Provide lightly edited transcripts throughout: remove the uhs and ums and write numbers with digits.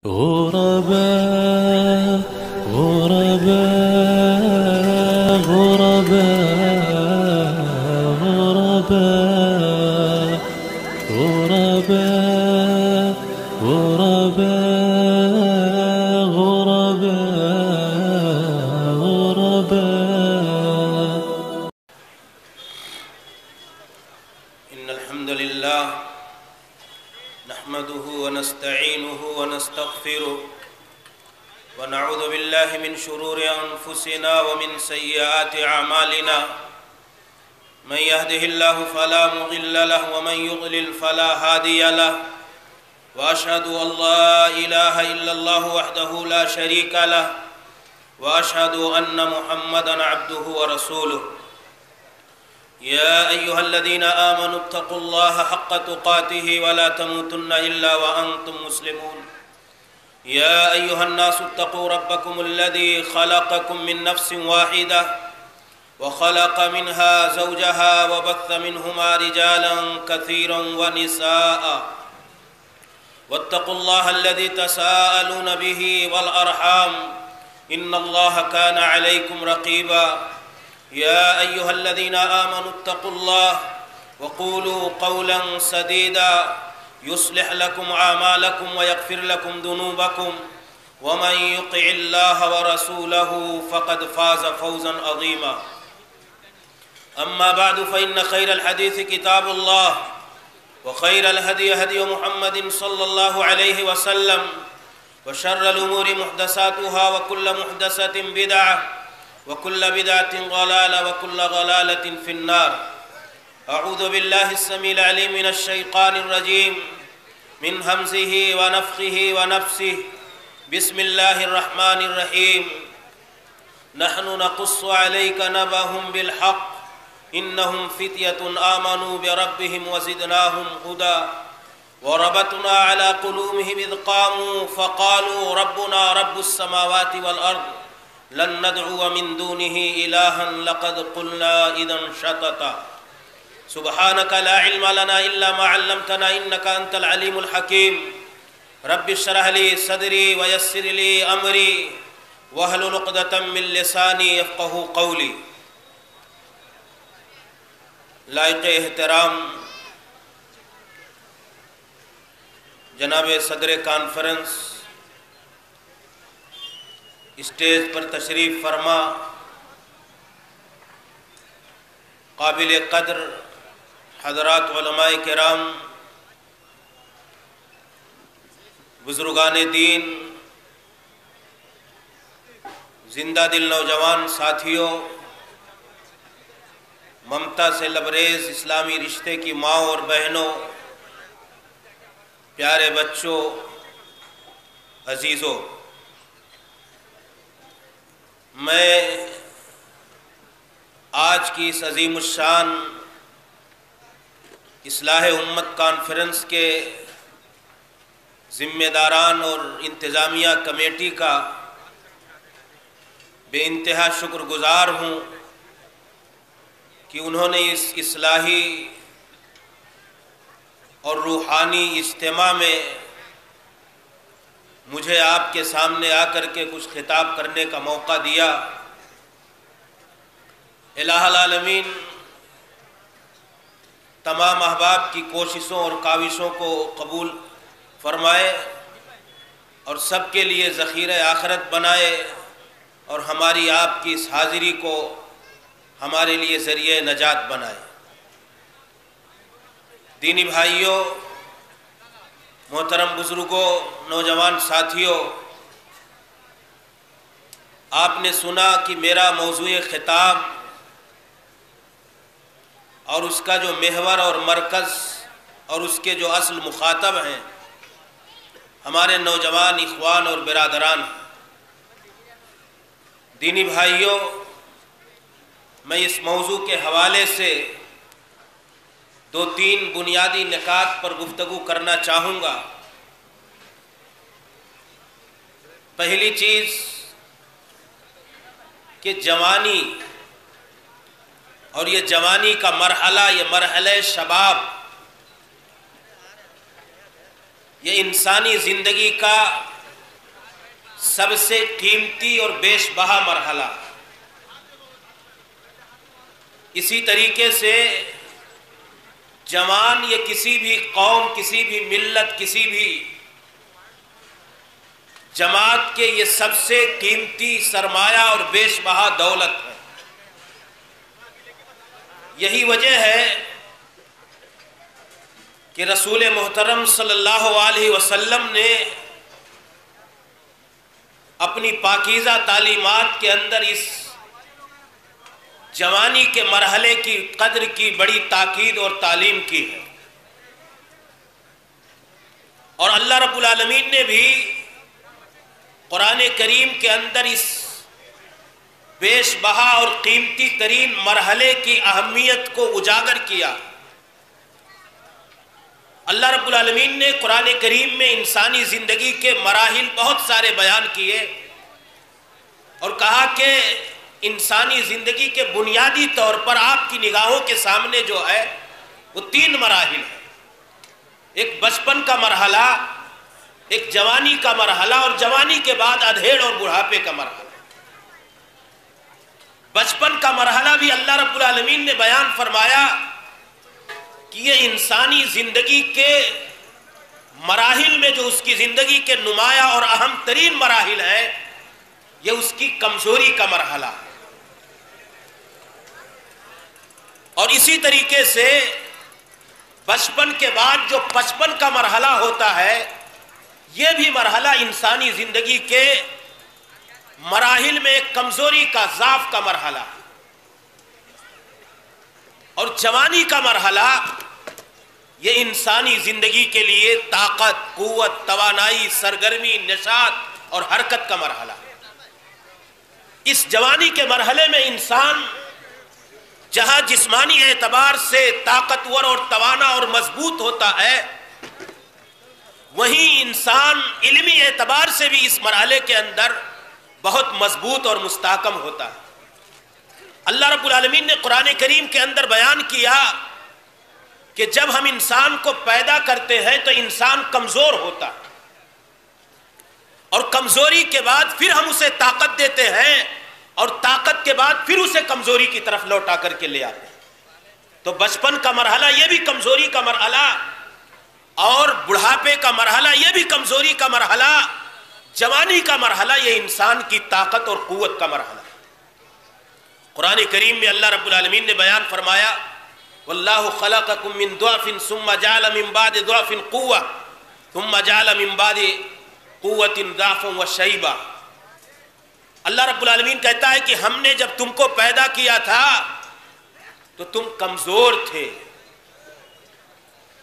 غرباء غرباء غرباء غرباء غرباء غرباء غرباء غرباء. إن الحمد لله نحمده ونستعينه ونستغفره ونعوذ بالله من شرور أنفسنا ومن سيئات أعمالنا. من يهده الله فلا مضل له ومن يضلل فلا هادي له، وأشهد أن لا إله إلا الله وحده لا شريك له، وأشهد أن محمدًا عبده ورسوله. يا أيها الذين آمنوا اتقوا الله حق تقاته ولا تموتن إلا وأنتم مسلمون. يا أيها الناس اتقوا ربكم الذي خلقكم من نفس واحدة وخلق منها زوجها وبث منهما رجالا كثيرا ونساء، واتقوا الله الذي تساءلون به والأرحام إن الله كان عليكم رقيبا. يا أيها الذين آمنوا اتقوا الله وقولوا قولا سديدا يصلح لكم أعمالكم ويغفر لكم ذنوبكم، ومن يطع الله ورسوله فقد فاز فوزا عظيما. أما بعد، فإن خير الحديث كتاب الله، وخير الهدي هدي محمد صلى الله عليه وسلم، وشر الأمور محدثاتها، وكل محدثة بدعة، وكل بدعة ضلالة، وكل ضلالة في النار. أعوذ بالله السميع العليم من الشيطان الرجيم من همزه ونفخه ونفسه. بسم الله الرحمن الرحيم. نحن نقص عليك نبأهم بالحق إنهم فتية آمنوا بربهم وزدناهم هدى وربطنا على قلوبهم إذ قاموا فقالوا ربنا رب السماوات والأرض لن ندعو من دونه إلها لقد قلنا إذا شططا. سبحانك لا علم لنا إلا ما علمتنا إنك أنت العليم الحكيم. رب اشرح لي صدري ويسر لي أمري واحلل عقدة من لساني يفقهوا قولي. لائق احترام جناب صدر کانفرنس، اسٹیج پر تشریف فرما قابل قدر حضرات علماء کرام، بزرگان دین، زندہ دل نوجوان ساتھیوں، ممتا سے لبریز اسلامی رشتے کی ماں اور بہنوں، پیارے بچوں، عزیزوں، میں آج کی اس عظیم الشان اصلاح امت کانفرنس کے ذمہ داران اور انتظامیہ کمیٹی کا بے انتہا شکر گزار ہوں کہ انہوں نے اس اصلاحی اور روحانی اجتماع میں مجھے آپ کے سامنے آ کر کے کچھ خطاب کرنے کا موقع دیا۔ الہ العالمین تمام احباب کی کوششوں اور کاوشوں کو قبول فرمائے اور سب کے لیے ذخیرہ آخرت بنائے، اور ہماری آپ کی اس حاضری کو ہمارے لیے ذریعہ نجات بنائے۔ دینی بھائیوں، محترم بزرگوں، نوجوان ساتھیوں، آپ نے سنا کہ میرا موضوع خطاب اور اس کا جو محور اور مرکز اور اس کے جو اصل مخاطب ہیں ہمارے نوجوان اخوان اور برادران ہیں۔ دینی بھائیوں، میں اس موضوع کے حوالے سے دو تین بنیادی نکات پر گفتگو کرنا چاہوں گا۔ پہلی چیز کہ جوانی اور یہ جوانی کا مرحلہ، یہ مرحلہ شباب، یہ انسانی زندگی کا سب سے قیمتی اور بیش بہا مرحلہ۔ اسی طریقے سے جوان یہ کسی بھی قوم، کسی بھی ملت، کسی بھی جماعت کے یہ سب سے قیمتی سرمایہ اور بیش بہا دولت ہے۔ یہی وجہ ہے کہ رسول محترم صلی اللہ علیہ وسلم نے اپنی پاکیزہ تعلیمات کے اندر اس جوانی کے مرحلے کی قدر کی بڑی تاکید اور تعلیم کی ہے، اور اللہ رب العالمین نے بھی قرآن کریم کے اندر اس بیش بہا اور قیمتی ترین مرحلے کی اہمیت کو اجاگر کیا۔ اللہ رب العالمین نے قرآن کریم میں انسانی زندگی کے مراحل بہت سارے بیان کیے اور کہا کہ انسانی زندگی کے بنیادی طور پر آپ کی نگاہوں کے سامنے جو ہے وہ 3 مراحل ہیں۔ ایک بچپن کا مرحلہ، ایک جوانی کا مرحلہ، اور جوانی کے بعد ادھیڑ اور بڑھاپے کا مرحلہ۔ بچپن کا مرحلہ بھی اللہ رب العالمین نے بیان فرمایا کہ یہ انسانی زندگی کے مراحل میں جو اس کی زندگی کے نمایاں اور اہم ترین مراحل ہیں، یہ اس کی کمزوری کا مرحلہ ہے۔ اور اسی طریقے سے بچپن کے بعد جو 55 کا مرحلہ ہوتا ہے، یہ بھی مرحلہ انسانی زندگی کے مراحل میں ایک کمزوری کا، ضعف کا مرحلہ ہے۔ اور جوانی کا مرحلہ یہ انسانی زندگی کے لیے طاقت، قوت، توانائی، سرگرمی، نشاط اور حرکت کا مرحلہ ہے۔ اس جوانی کے مرحلے میں انسان جہاں جسمانی اعتبار سے طاقتور اور توانا اور مضبوط ہوتا ہے، وہیں انسان علمی اعتبار سے بھی اس مرحلے کے اندر بہت مضبوط اور مستحکم ہوتا ہے۔ اللہ رب العالمین نے قرآن کریم کے اندر بیان کیا کہ جب ہم انسان کو پیدا کرتے ہیں تو انسان کمزور ہوتا ہے، اور کمزوری کے بعد پھر ہم اسے طاقت دیتے ہیں، اور طاقت کے بعد پھر اسے کمزوری کی طرف لوٹا کر کے لے آتے ہیں۔ تو بچپن کا مرحلہ یہ بھی کمزوری کا مرحلہ، اور بڑھاپے کا مرحلہ یہ بھی کمزوری کا مرحلہ، جوانی کا مرحلہ یہ انسان کی طاقت اور قوت کا مرحلہ۔ قرآن کریم میں اللہ رب العالمین نے بیان فرمایا واللہ خلقکم من ضعف ثم جعل من بعد ضعف قوة ثم جعل من بعد قوة ضعفا وشیبا۔ اللہ رب العالمین کہتا ہے کہ ہم نے جب تم کو پیدا کیا تھا تو تم کمزور تھے،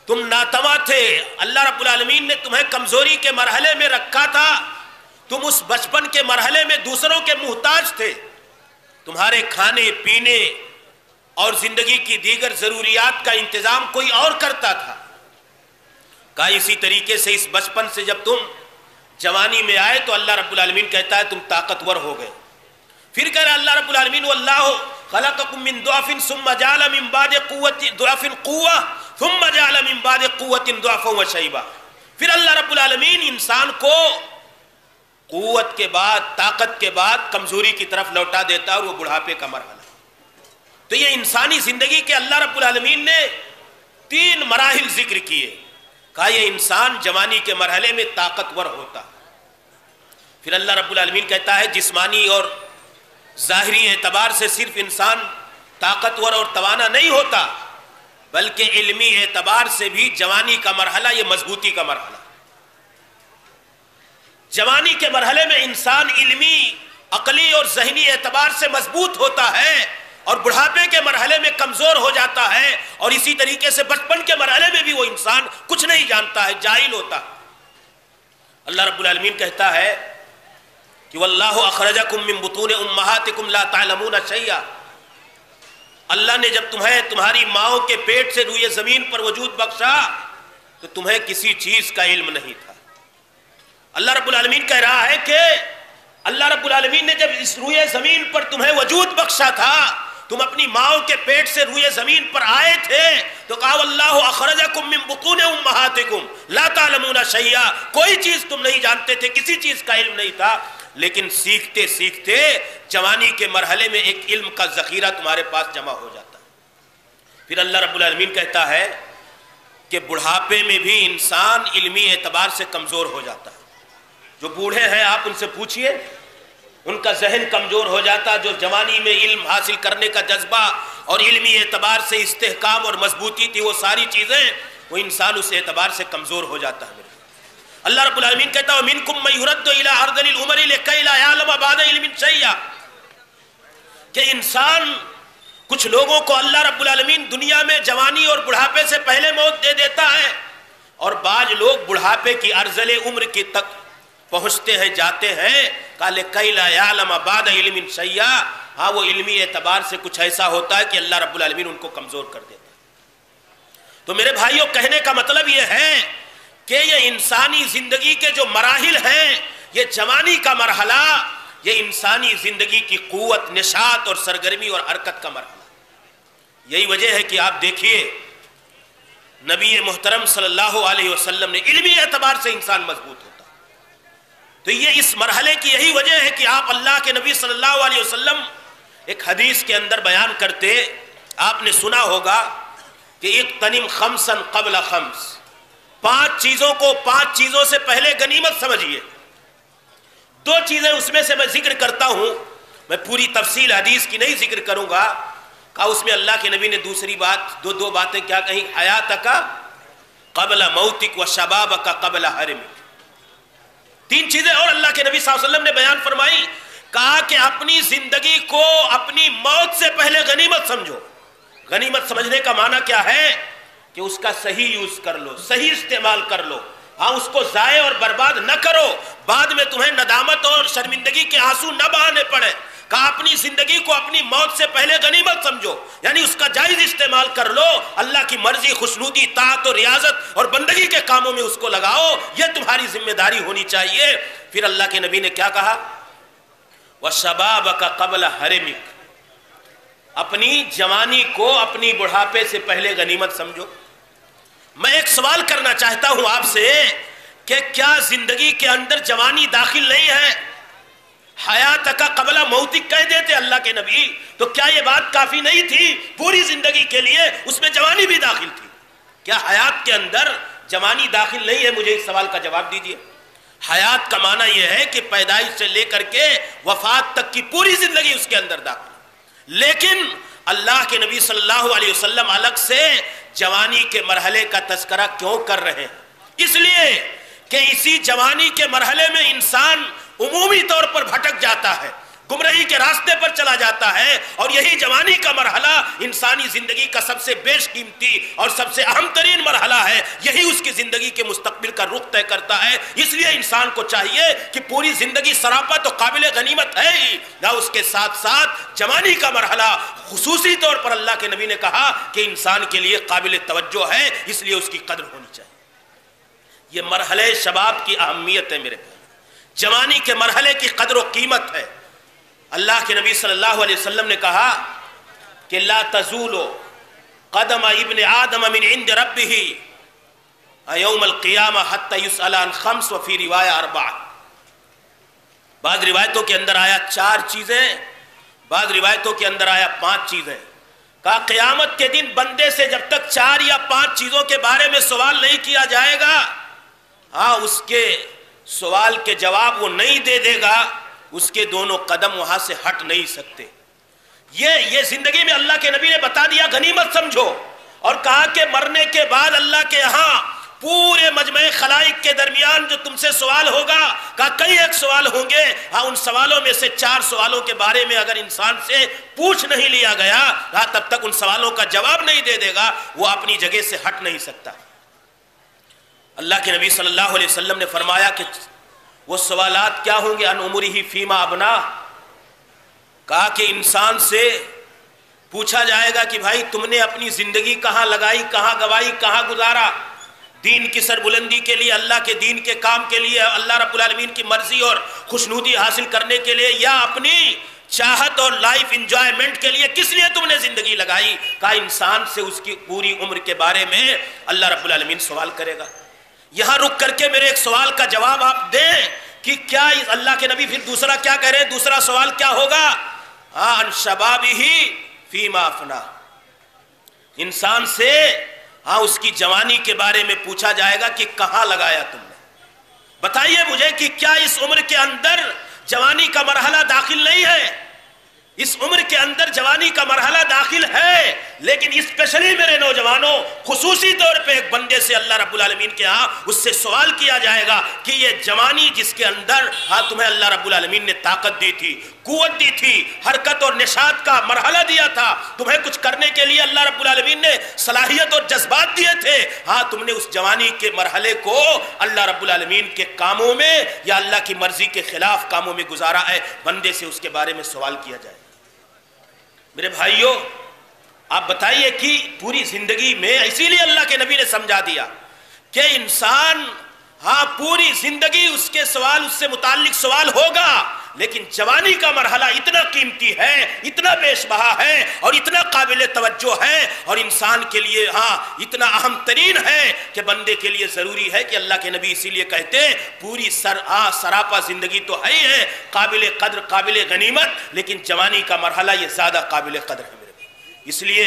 تم ناتواں تھے۔ اللہ رب العالمین نے تمہیں کمزوری کے مرحلے میں رکھا تھا، تم اس بچپن کے مرحلے میں دوسروں کے محتاج تھے، تمہارے کھانے پینے اور زندگی کی دیگر ضروریات کا انتظام کوئی اور کرتا تھا۔ کہا اسی طریقے سے اس بچپن سے جب تم جوانی میں آئے تو اللہ رب العالمین کہتا ہے تم طاقتور ہو گئے۔ پھر کہہ رہا اللہ رب العالمین واللہ خلقکم من ضعف ثم جعل من بعد ضعف قوة ثم جعل من بعد قوة ضعفا وشیبا۔ پھر اللہ رب العالمین انسان کو قوت کے بعد، طاقت کے بعد کمزوری کی طرف لوٹا دیتا اور وہ بڑھاپے کا مرحلہ۔ تو یہ انسانی زندگی کے اللہ رب العالمین نے 3 مراحل ذکر کیے۔ کہا یہ انسان جوانی کے مرحلے میں طاقتور ہوتا، پھر اللہ رب العالمین کہتا ہے جسمانی اور ظاہری اعتبار سے صرف انسان طاقتور اور توانا نہیں ہوتا، بلکہ علمی اعتبار سے بھی جوانی کا مرحلہ یہ مضبوطی کا مرحلہ۔ جوانی کے مرحلے میں انسان علمی، عقلی اور ذہنی اعتبار سے مضبوط ہوتا ہے، اور بڑھاپے کے مرحلے میں کمزور ہو جاتا ہے، اور اسی طریقے سے بچپن کے مرحلے میں بھی وہ انسان کچھ نہیں جانتا ہے، جاہل ہوتا ہے۔ اللہ رب العالمین کہتا ہے کہ واللہ اخرجکم من بطون امہاتکم لا تعلمون شیئا۔ اللہ نے جب تمہیں تمہاری ماؤں کے پیٹ سے روئے زمین پر وجود بخشا تو تمہیں کسی چیز کا علم نہیں تھا۔ اللہ رب العالمین کہہ رہا ہے کہ اللہ رب العالمین نے جب اس روئے زمین پر تمہیں وجود بخشا تھا، تم اپنی ماؤں کے پیٹ سے روئے زمین پر آئے تھے، تو کہا واللہ اخرجکم من بطون امہاتکم لا تعلمون شیئا، کوئی چیز تم نہیں جانتے تھے، کسی چیز کا علم نہیں تھا، لیکن سیکھتے سیکھتے جوانی کے مرحلے میں ایک علم کا ذخیرہ تمہارے پاس جمع ہو جاتا ہے۔ پھر اللہ رب العالمین کہتا ہے کہ بڑھاپے میں بھی انسان علمی اعتبار سے کمزور ہو جاتا ہے۔ جو بوڑھے ہیں آپ ان سے پوچھئے، ان کا ذہن کمزور ہو جاتا، جو جوانی میں علم حاصل کرنے کا جذبہ اور علمی اعتبار سے استحکام اور مضبوطی تھی، وہ ساری چیزیں وہ انسان اس اعتبار سے کمزور ہو جاتا ہے۔ اللہ رب العالمین کہتا ہے وَمِنْكُمْ مَنْ يُرَدُّ إِلَىٰ أَرْذَلِ الْعُمَرِ لِكَيْ لَا يَعْلَمَ بَعْدَ عِلْمٍ شَيْئًا، کہ انسان کچھ لوگوں کو اللہ رب العالمین دنیا میں جوانی اور بڑھاپے سے پہلے موت دے دیتا ہے، اور بعض لوگ بڑھاپے کی ارذل عمر کی تک پہنچتے ہیں، جاتے ہیں، کہ لِكَيْ لَا يَعْلَمَ بَعْدَ عِلْمٍ شَيْئًا، ہاں وہ علمی اعتبار سے کچھ ایسا ہوتا ہے کہ اللہ رب العالمین ان کو کمزور کر دیتا ہے۔ تو میرے بھائیوں، کہنے کا مطلب یہ ہے کہ یہ انسانی زندگی کے جو مراحل ہیں، یہ جوانی کا مرحلہ، یہ انسانی زندگی کی قوت، نشاط اور سرگرمی اور حرکت کا مرحلہ۔ یہی وجہ ہے کہ آپ دیکھیے نبی محترم صلی اللہ علیہ وسلم نے علمی اعتبار سے انسان مضبوط ہوتا، تو یہ اس مرحلے کی یہی وجہ ہے کہ آپ اللہ کے نبی صلی اللہ علیہ وسلم ایک حدیث کے اندر بیان کرتے، آپ نے سنا ہوگا کہ اغتنم خمسا قبل خمس، 5 چیزوں کو 5 چیزوں سے پہلے غنیمت سمجھیے۔ 2 چیزیں اس میں سے میں ذکر کرتا ہوں، میں پوری تفصیل حدیث کی نہیں ذکر کروں گا، کہا اس میں اللہ کے نبی نے دوسری بات، دو باتیں کیا کہیں، حیاتک قبل موتک و شبابک قبل حرمک۔ 3 چیزیں اور اللہ کے نبی صلی اللہ علیہ وسلم نے بیان فرمائی، کہا کہ اپنی زندگی کو اپنی موت سے پہلے غنیمت سمجھو۔ غنیمت سمجھنے کا معنی کیا ہے کہ اس کا صحیح یوز کر لو، صحیح استعمال کر لو، ہاں اس کو ضائع اور برباد نہ کرو، بعد میں تمہیں ندامت اور شرمندگی کے آنسو نہ بہانے پڑے۔ کہا اپنی زندگی کو اپنی موت سے پہلے غنیمت سمجھو، یعنی اس کا جائز استعمال کر لو، اللہ کی مرضی، خوشنودی، طاعت اور ریاضت اور بندگی کے کاموں میں اس کو لگاؤ، یہ تمہاری ذمہ داری ہونی چاہیے۔ پھر اللہ کے نبی نے کیا کہا، وَشَبَابَكَ قَبْلَ حَرِمِكَ، اپنی جوانی کو اپنی بڑھاپے سے پہلے غنیمت سمجھو۔ میں ایک سوال کرنا چاہتا ہوں آپ سے کہ کیا زندگی کے اندر جوانی داخل نہیں ہے؟ حیاتک قبل موتک کہہ دیتے اللہ کے نبی، تو کیا یہ بات کافی نہیں تھی؟ پوری زندگی کے لیے اس میں جوانی بھی داخل تھی۔ کیا حیات کے اندر جوانی داخل نہیں ہے؟ مجھے اس سوال کا جواب دیجیے۔ حیات کا معنی یہ ہے کہ پیدائش سے لے کر کے وفات تک کی پوری زندگی اس کے اندر داخل، لیکن اللہ کے نبی صلی اللہ علیہ وسلم الگ سے جوانی کے مرحلے کا تذکرہ کیوں کر رہے ہیں؟ اس لیے کہ اسی جوانی کے مرحلے میں انسان عمومی طور پر بھٹک جاتا ہے، گمراہی کے راستے پر چلا جاتا ہے، اور یہی جوانی کا مرحلہ انسانی زندگی کا سب سے بیش قیمتی اور سب سے اہم ترین مرحلہ ہے، یہی اس کی زندگی کے مستقبل کا رخ طے کرتا ہے۔ اس لیے انسان کو چاہیے کہ پوری زندگی سراپا تو قابل غنیمت ہے ہی نہ، اس کے ساتھ ساتھ جوانی کا مرحلہ خصوصی طور پر اللہ کے نبی نے کہا کہ انسان کے لیے قابل توجہ ہے، اس لیے اس کی قدر ہونی چاہیے۔ یہ مرحلے شباب کی اہمیت ہے میرے بھائی، جوانی کے مرحلے کی قدر و قیمت ہے۔ اللہ کے نبی صلی اللہ علیہ وسلم نے کہا کہ لا تزول قدم ابن آدم من عند ربہ یوم القیامہ حتی یسأل عن 5 وفی روایہ 4۔ بعض روایتوں کے اندر آیا 4 چیزیں، بعض روایتوں کے اندر آیا 5 چیزیں۔ کہا قیامت کے دن بندے سے جب تک 4 یا 5 چیزوں کے بارے میں سوال نہیں کیا جائے گا، ہاں اس کے سوال کے جواب وہ نہیں دے دے گا، اس کے دونوں قدم وہاں سے ہٹ نہیں سکتے۔ یہ زندگی میں اللہ کے نبی نے بتا دیا غنیمت سمجھو، اور کہا کہ مرنے کے بعد اللہ کے یہاں پورے مجمع خلائق کے درمیان جو تم سے سوال ہوگا، کہا کئی ایک سوال ہوں گے، ہاں ان سوالوں میں سے 4 سوالوں کے بارے میں اگر انسان سے پوچھ نہیں لیا گیا، کہا تب تک ان سوالوں کا جواب نہیں دے دے گا، وہ اپنی جگہ سے ہٹ نہیں سکتا۔ اللہ کے نبی صلی اللہ علیہ وسلم نے فرمایا کہ وہ سوالات کیا ہوں گے، ان عمرہ فیما ابنا، کہا کہ انسان سے پوچھا جائے گا کہ بھائی تم نے اپنی زندگی کہاں لگائی، کہاں گوائی، کہاں گزارا، دین کی سربلندی کے لیے، اللہ کے دین کے کام کے لیے، اللہ رب العالمین کی مرضی اور خوشنودی حاصل کرنے کے لیے، یا اپنی چاہت اور لائف انجوائمنٹ کے لیے کس لیے تم نے زندگی لگائی؟ کہا انسان سے اس کی پوری عمر کے بارے میں اللہ رب العالمین سوال کرے گا۔ یہاں رک کر کے میرے ایک سوال کا جواب آپ دیں کہ کیا اللہ کے نبی پھر دوسرا کیا کہہ رہے ہیں؟ دوسرا سوال کیا ہوگا؟ ان شبابہ فیما افنا، انسان سے اس کی جوانی کے بارے میں پوچھا جائے گا کہ کہاں لگایا تم نے؟ بتائیے مجھے کہ کیا اس عمر کے اندر جوانی کا مرحلہ داخل نہیں ہے؟ اس عمر کے اندر جوانی کا مرحلہ داخل ہے، لیکن اسپیشلی میرے نوجوانوں، خصوصی طور پہ ایک بندے سے اللہ رب العالمین کے ہاں اس سے سوال کیا جائے گا کہ یہ جوانی جس کے اندر تمہیں اللہ رب العالمین نے طاقت دی تھی، قوت دی تھی، حرکت اور نشاط کا مرحلہ دیا تھا، تمہیں کچھ کرنے کے لیے اللہ رب العالمین نے صلاحیت اور جذبات دیے تھے، تم نے اس جوانی کے مرحلے کو اللہ رب العالمین کے کاموں میں یا اللہ کی مرضی کے خلاف کاموں میں گزارا ہے؟ بندے سے اس کے بارے میں سوال کیا جائے۔ میرے بھائیوں، آپ بتائیے کہ پوری زندگی میں اسی لیے اللہ کے نبی نے سمجھا دیا کہ انسان پوری زندگی اس کے سوال، اس سے متعلق سوال ہوگا، لیکن جوانی کا مرحلہ اتنا قیمتی ہے، اتنا بیش بہا ہے اور اتنا قابل توجہ ہے اور انسان کے لیے اتنا اہم ترین ہے کہ بندے کے لیے ضروری ہے کہ اللہ کے نبی اسی لیے کہتے ہیں پوری سراپا زندگی تو ہے ہی ہے، قابل قدر، قابل غنیمت، لیکن جوانی کا مرحلہ یہ زیادہ قابل قدر ہے میرے بھائی۔ اس لیے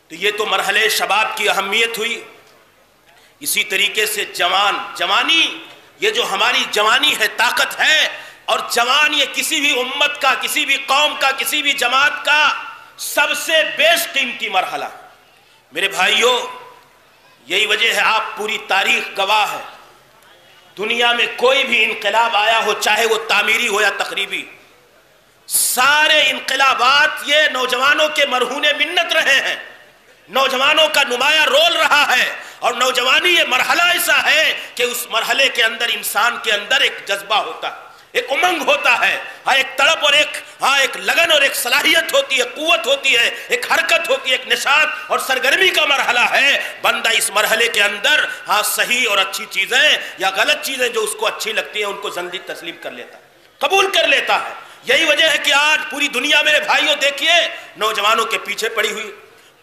تو یہ تو مرحلے شباب کی اہمیت ہوئی۔ اسی طریقے سے جوانی، یہ جو ہماری جوانی ہے، طاقت ہے، اور جوان یہ کسی بھی امت کا، کسی بھی قوم کا، کسی بھی جماعت کا سب سے بیش قیمتی مرحلہ۔ میرے بھائیوں، یہی وجہ ہے آپ پوری تاریخ گواہ ہے، دنیا میں کوئی بھی انقلاب آیا ہو، چاہے وہ تعمیری ہو یا تخریبی، سارے انقلابات یہ نوجوانوں کے مرہون منت رہے ہیں، نوجوانوں کا نمایاں رول رہا ہے، اور نوجوانی یہ مرحلہ ایسا ہے کہ اس مرحلے کے اندر انسان کے اندر ایک جذبہ ہوتا ہے، ایک امنگ ہوتا ہے، ایک تڑپ اور ایک لگن اور ایک صلاحیت ہوتی ہے، قوت ہوتی ہے، ایک حرکت ہوتی ہے، ایک نشاط اور سرگرمی کا مرحلہ ہے۔ بندہ اس مرحلے کے اندر صحیح اور اچھی چیزیں یا غلط چیزیں جو اس کو اچھی لگتی ہیں ان کو جلدی تسلیم کر لیتا ہے، قبول کر لیتا ہے۔ یہی وجہ ہے کہ آج پوری دنیا، میرے بھائیوں دیکھیے، نوجوانوں کے پیچھے پڑی ہوئی،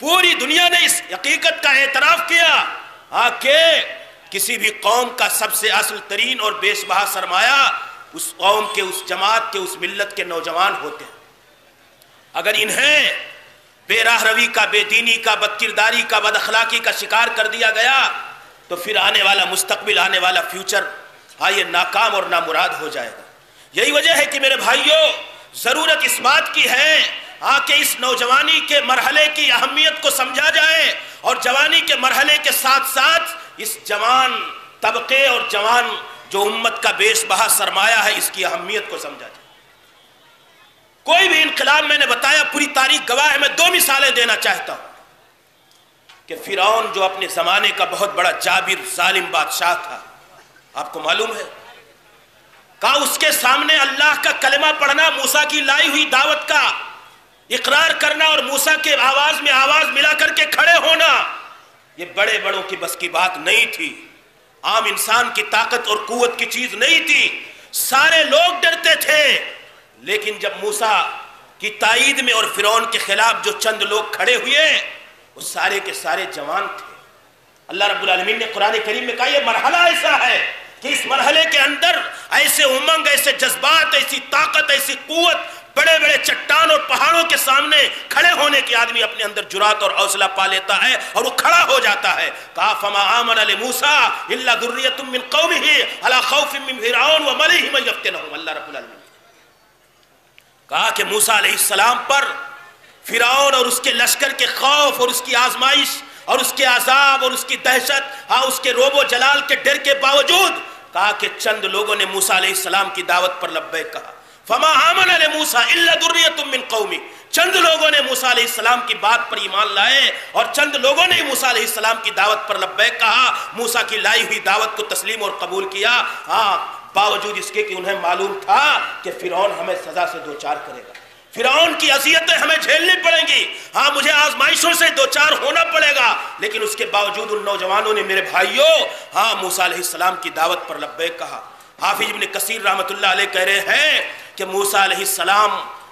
پوری دنیا نے اس حقیقت کا اعتراف کیا کہ کسی بھی قوم کا سب سے اصل ترین اور بیش بہا سرمایہ اس قوم کے، اس جماعت کے، اس ملت کے نوجوان ہوتے ہیں۔ اگر انہیں بے راہ روی کا، بے دینی کا، بد کرداری کا، بد اخلاقی کا شکار کر دیا گیا تو پھر آنے والا مستقبل، آنے والا فیوچر یہ ناکام اور نامراد ہو جائے گا۔ یہی وجہ ہے کہ میرے بھائیوں، ضرورت اس بات کی ہے کہ اس نوجوانی کے مرحلے کی اہمیت کو سمجھا جائے، اور جوانی کے مرحلے کے ساتھ ساتھ اس جوان طبقے اور جوان جو امت کا بیش بہا سرمایہ ہے، اس کی اہمیت کو سمجھا جائے۔ کوئی بھی انقلاب، میں نے بتایا پوری تاریخ گواہ ہے، میں 2 مثالیں دینا چاہتا ہوں کہ فرعون جو اپنے زمانے کا بہت بڑا جابر ظالم بادشاہ تھا، آپ کو معلوم ہے، کہا اس کے سامنے اللہ کا کلمہ پڑھنا، موسیٰ کی لائی ہوئی دعوت کا اقرار کرنا اور موسیٰ کے آواز میں آواز ملا کر کے کھڑے ہونا، یہ بڑے بڑوں کی بس کی بات نہیں تھی، عام انسان کی طاقت اور قوت کی چیز نہیں تھی، سارے لوگ ڈرتے تھے۔ لیکن جب موسیٰ کی تائید میں اور فرعون کے خلاف جو چند لوگ کھڑے ہوئے، وہ سارے کے سارے جوان تھے۔ اللہ رب العالمین نے قرآن کریم میں کہا یہ مرحلہ ایسا ہے کہ اس مرحلے کے اندر ایسے امنگ، ایسے جذبات، ایسی طاقت، ایسی قوت، بڑے بڑے چٹان اور پہاڑوں کے سامنے کھڑے ہونے کی آدمی اپنے اندر جرات اور حوصلہ پا لیتا ہے اور وہ کھڑا ہو جاتا ہے۔ کہا فما آمن لموسیٰ الا ذریۃ من قومہ علی خوف من فرعون وملئهم ان یفتنہم۔ اللہ رب العالمین کہا کہ موسیٰ علیہ السلام پر فرعون اور اس کے لشکر کے خوف اور اس کی آزمائش اور اس کے عذاب اور اس کی دہشت، اس کے روب و جلال کے ڈر کے باوجود، کہا کہ چند لوگوں نے موسیٰ علیہ السلام کی دعوت پر لبیک کہا۔ فما آمن لموسیٰ الا ذریۃ من قومہ، چند لوگوں نے موسیٰ علیہ السلام کی بات پر ایمان لائے اور چند لوگوں نے موسیٰ علیہ السلام کی دعوت پر لبیک کہا، موسیٰ کی لائی ہوئی دعوت کو تسلیم اور قبول کیا، باوجود اس کے کہ انہیں معلوم تھا کہ فرعون ہمیں سزا سے دوچار کرے گا، فرعون کی اذیتیں ہمیں جھیلنی پڑیں گی، مجھے آزمائشوں سے دوچار ہونا پڑے گا، لیکن اس کے باوجود ان نوجوانوں نے میرے بھائیوں موسیٰ علیہ السلام کی دعوت پر لبیک کہا۔ حافظ ابن کثیر رحمۃ اللہ علیہ کہہ رہے ہیں کہ موسیٰ علیہ السلام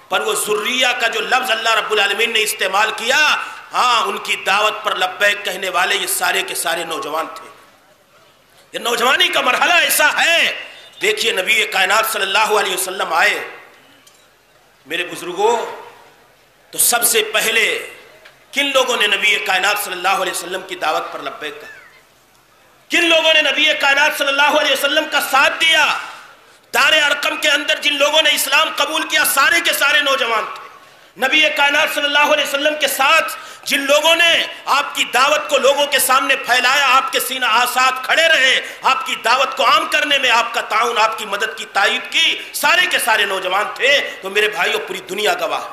پر وہ ذریہ کا جو لفظ اللہ رب العالمین نے استعمال کیا، ہاں ان کی دعوت پر لبیک کہنے والے یہ سارے کے سارے نوجوان تھے۔ یہ نوجوانی کا مرحلہ ایسا ہے، دیکھیے نبی کائنات صلی اللہ علیہ وسلم آئے میرے بزرگوں، تو سب سے پہلے کن لوگوں نے نبی کائنات صلی اللہ علیہ وسلم کی دعوت پر لبیک کہا؟ کن لوگوں نے نبی کائنات صلی اللہ علیہ وسلم کا ساتھ دیا؟ دار ارقم کے اندر جن لوگوں نے اسلام قبول کیا سارے کے سارے نوجوان تھے۔ نبی کائنات صلی اللہ علیہ وسلم کے ساتھ جن لوگوں نے آپ کی دعوت کو لوگوں کے سامنے پھیلایا، آپ کے سینہ آسات کھڑے رہے، آپ کی دعوت کو عام کرنے میں آپ کا تعاون، آپ کی مدد کی تائید کی، سارے کے سارے نوجوان تھے۔ تو میرے بھائیوں، پوری دنیا گواہ،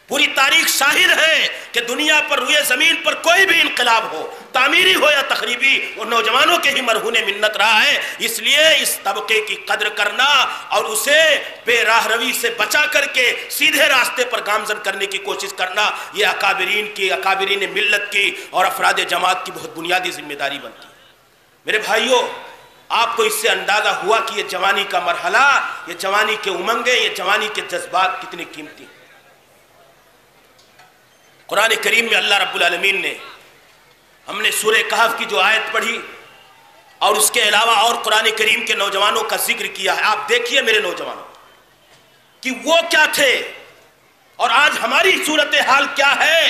پوری تاریخ شاہد ہے کہ دنیا پر روئے زمین پر کوئی بھی انقلاب ہو، تعمیری ہو یا تخریبی، وہ نوجوانوں کے ہی مرہون منت رہا ہے۔ اس لیے اس طبقے کی قدر کرنا اور اسے بے راہ روی سے بچا کر کے سیدھے راستے پر گامزن کرنے کی کوشش کرنا، یہ اکابرین ملت کی اور افراد جماعت کی بہت بنیادی ذمہ داری بنتی ہے۔ میرے بھائیوں، آپ کو اس سے اندازہ ہوا کہ یہ جوانی کا مرحلہ، یہ جوانی کے امنگیں، یہ جوانی کے جذبات کتنے قیمتی ہیں۔ قرآن کریم میں اللہ رب العالمین نے، ہم نے سورہ کہف کی جو آیت پڑھی اور اس کے علاوہ اور قرآن کریم کے نوجوانوں کا ذکر کیا ہے۔ آپ دیکھیے میرے نوجوانوں کہ وہ کیا تھے اور آج ہماری صورتحال کیا ہے،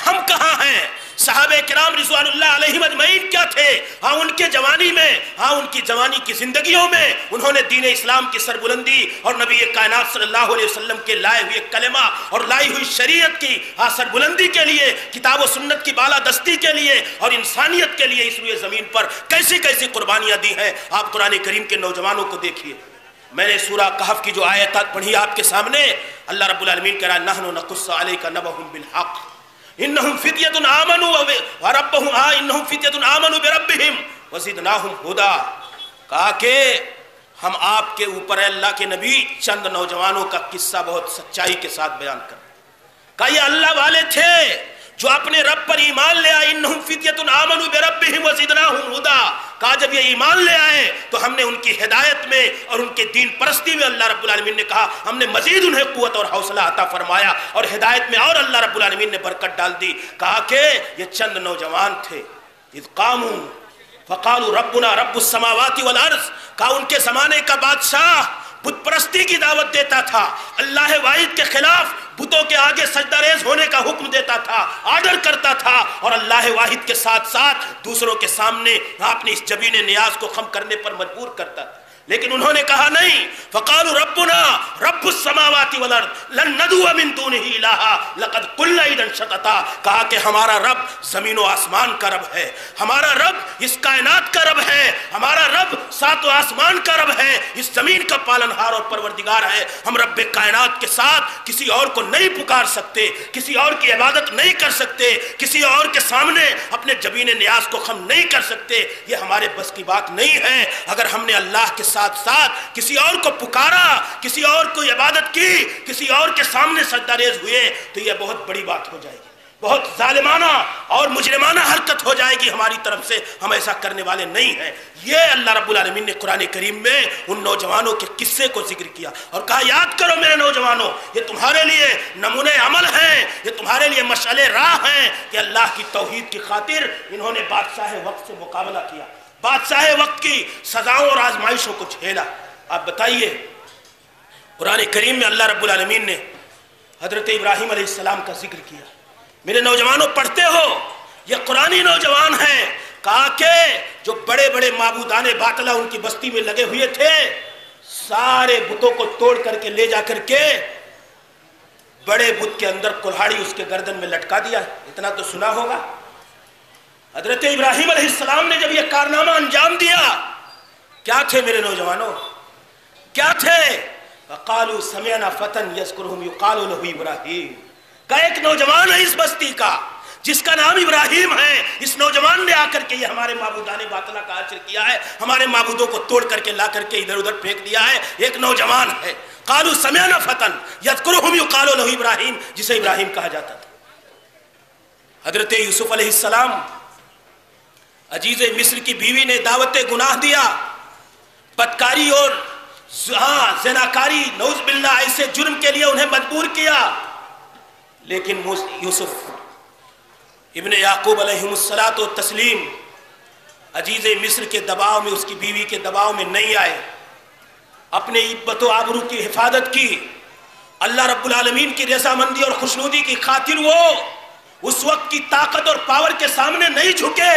ہم کہاں ہیں۔ صحابہ کرام رضوان اللہ علیہم اجمعین کیا تھے، ہاں ان کے جوانی میں، ہاں ان کی جوانی کی زندگیوں میں انہوں نے دین اسلام کی سربلندی اور نبی کائنات صلی اللہ علیہ وسلم کے لائے ہوئے کلمہ اور لائی ہوئی شریعت کی سربلندی کے لیے، کتاب و سنت کی بالادستی کے لیے اور انسانیت کے لیے اس روئے زمین پر کیسی کیسی قربانیاں دی ہیں۔ آپ قرآن کریم کے نوجوانوں کو دیکھیے۔ میں نے سورہ کہف کی جو آیات پڑھی آپ کے سامنے، اللہ رب العالمین کہہ رہا ہے نحن نقص علیک نبأہم بالحق انہم فتیۃ آمنوا وربہم انہم فتیۃ آمنوا بربہم وزدناہم ہدی۔ کہا کہ ہم آپ کے اوپر اللہ کے نبی چند نوجوانوں کا قصہ بہت سچائی کے ساتھ بیان کر۔ کہا یہ اللہ والے تھے جو اپنے رب پر ایمان لے آئے، انہم فتیۃ آمنوا بربہم وزدناہم ہدی۔ کہا جب یہ ایمان لے آئے تو ہم نے ان کی ہدایت میں اور ان کے دین پرستی میں، اللہ رب العالمین نے کہا ہم نے مزید انہیں قوت اور حوصلہ عطا فرمایا اور ہدایت میں اور اللہ رب العالمین نے برکت ڈال دی۔ کہا کہ یہ چند نوجوان تھے، اذ قاموا فقالوا ربنا رب السماوات والارض۔ کہا ان کے زمانے کا بادشاہ بت پرستی کی دعوت دیتا تھا، اللہ واحد کے خلاف بتوں کے آگے سجدہ ریز ہونے کا حکم دیتا تھا، آرڈر کرتا تھا، اور اللہ واحد کے ساتھ ساتھ دوسروں کے سامنے اپنی اس جبین نیاز کو خم کرنے پر مجبور کرتا تھا۔ لیکن انہوں نے کہا نہیں، فقالوا ربنا رب السماوات والارض لن ندعو من دونہ الہا لقد قلنا اذا شططا۔ کہا کہ ہمارا رب زمین و آسمان کا رب ہے، ہمارا رب اس کائنات کا رب ہے، ہمارا رب سات و آسمان کا رب ہے، اس زمین کا پالنہار اور پروردگار ہے۔ ہم رب کائنات کے ساتھ کسی اور کو نہیں پکار سکتے، کسی اور کی عبادت نہیں کر سکتے، کسی اور کے سامنے اپنے جبین نیاز کو خم نہیں کر سکتے، یہ ہمارے بس کی بات نہیں ہے۔ اگر ہم نے اللہ کے ساتھ ساتھ کسی اور کو پکارا، کسی اور کو عبادت کی، کسی اور کے سامنے سجدہ ریز ہوئے تو یہ بہت بڑی بات ہو جائے گی، بہت ظالمانہ اور مجرمانہ حرکت ہو جائے گی ہماری طرف سے۔ ہم ایسا کرنے والے نہیں ہیں۔ یہ اللہ رب العالمین نے قرآن کریم میں ان نوجوانوں کے قصے کو ذکر کیا اور کہا یاد کرو میرے نوجوانوں، یہ تمہارے لیے نمونہ عمل ہیں، یہ تمہارے لیے مشعل راہ ہیں کہ اللہ کی توحید کی خاطر انہوں نے بادشاہ وقت سے مقابلہ کیا، بادشاہ وقت کی سزاؤں اور آزمائشوں کو جھیلا۔ آپ بتائیے، قرآن کریم میں اللہ رب العالمین نے حضرت ابراہیم علیہ السلام کا ذکر کیا۔ میرے نوجوانوں پڑھتے ہو، یہ قرآنی نوجوان ہیں۔ کہا کہ جو بڑے بڑے معبودان باطلہ ان کی بستی میں لگے ہوئے تھے، سارے بتوں کو توڑ کر کے لے جا کر کے بڑے بت کے اندر کلہاڑی اس کے گردن میں لٹکا دیا۔ اتنا تو سنا ہوگا۔ حضرت ابراہیم علیہ السلام نے جب یہ کارنامہ انجام دیا، کیا تھے میرے نوجوانوں، کیا تھے؟ وقالوا سمعنا فتى يذكرهم يقال له ابراہیم۔ کا ایک نوجوان ہے اس بستی کا جس کا نام ابراہیم ہے، اس نوجوان نے آ کر کے یہ ہمارے معبودان باطلہ کا حاصل کیا ہے، ہمارے معبودوں کو توڑ کر کے لا کر کے ادھر ادھر پھینک دیا ہے۔ ایک نوجوان ہے، قالوا سمعنا فتى يذكرهم يقال له ابراہیم، جسے ابراہیم کہا جاتا تھا۔ حضرت یوسف علیہ السلام، عزیز مصر کی بیوی نے دعوت گناہ دیا، بدکاری اور زناکاری نعوذ باللہ ایسے جرم کے لیے انہیں مجبور کیا، لیکن یوسف ابن یعقوب علیہ الصلاۃ والتسلیم عزیز مصر کے دباؤ میں، اس کی بیوی کے دباؤ میں نہیں آئے، اپنے عبت و آبرو کی حفاظت کی، اللہ رب العالمین کی رضامندی اور خوشنودی کی خاطر وہ اس وقت کی طاقت اور پاور کے سامنے نہیں جھکے۔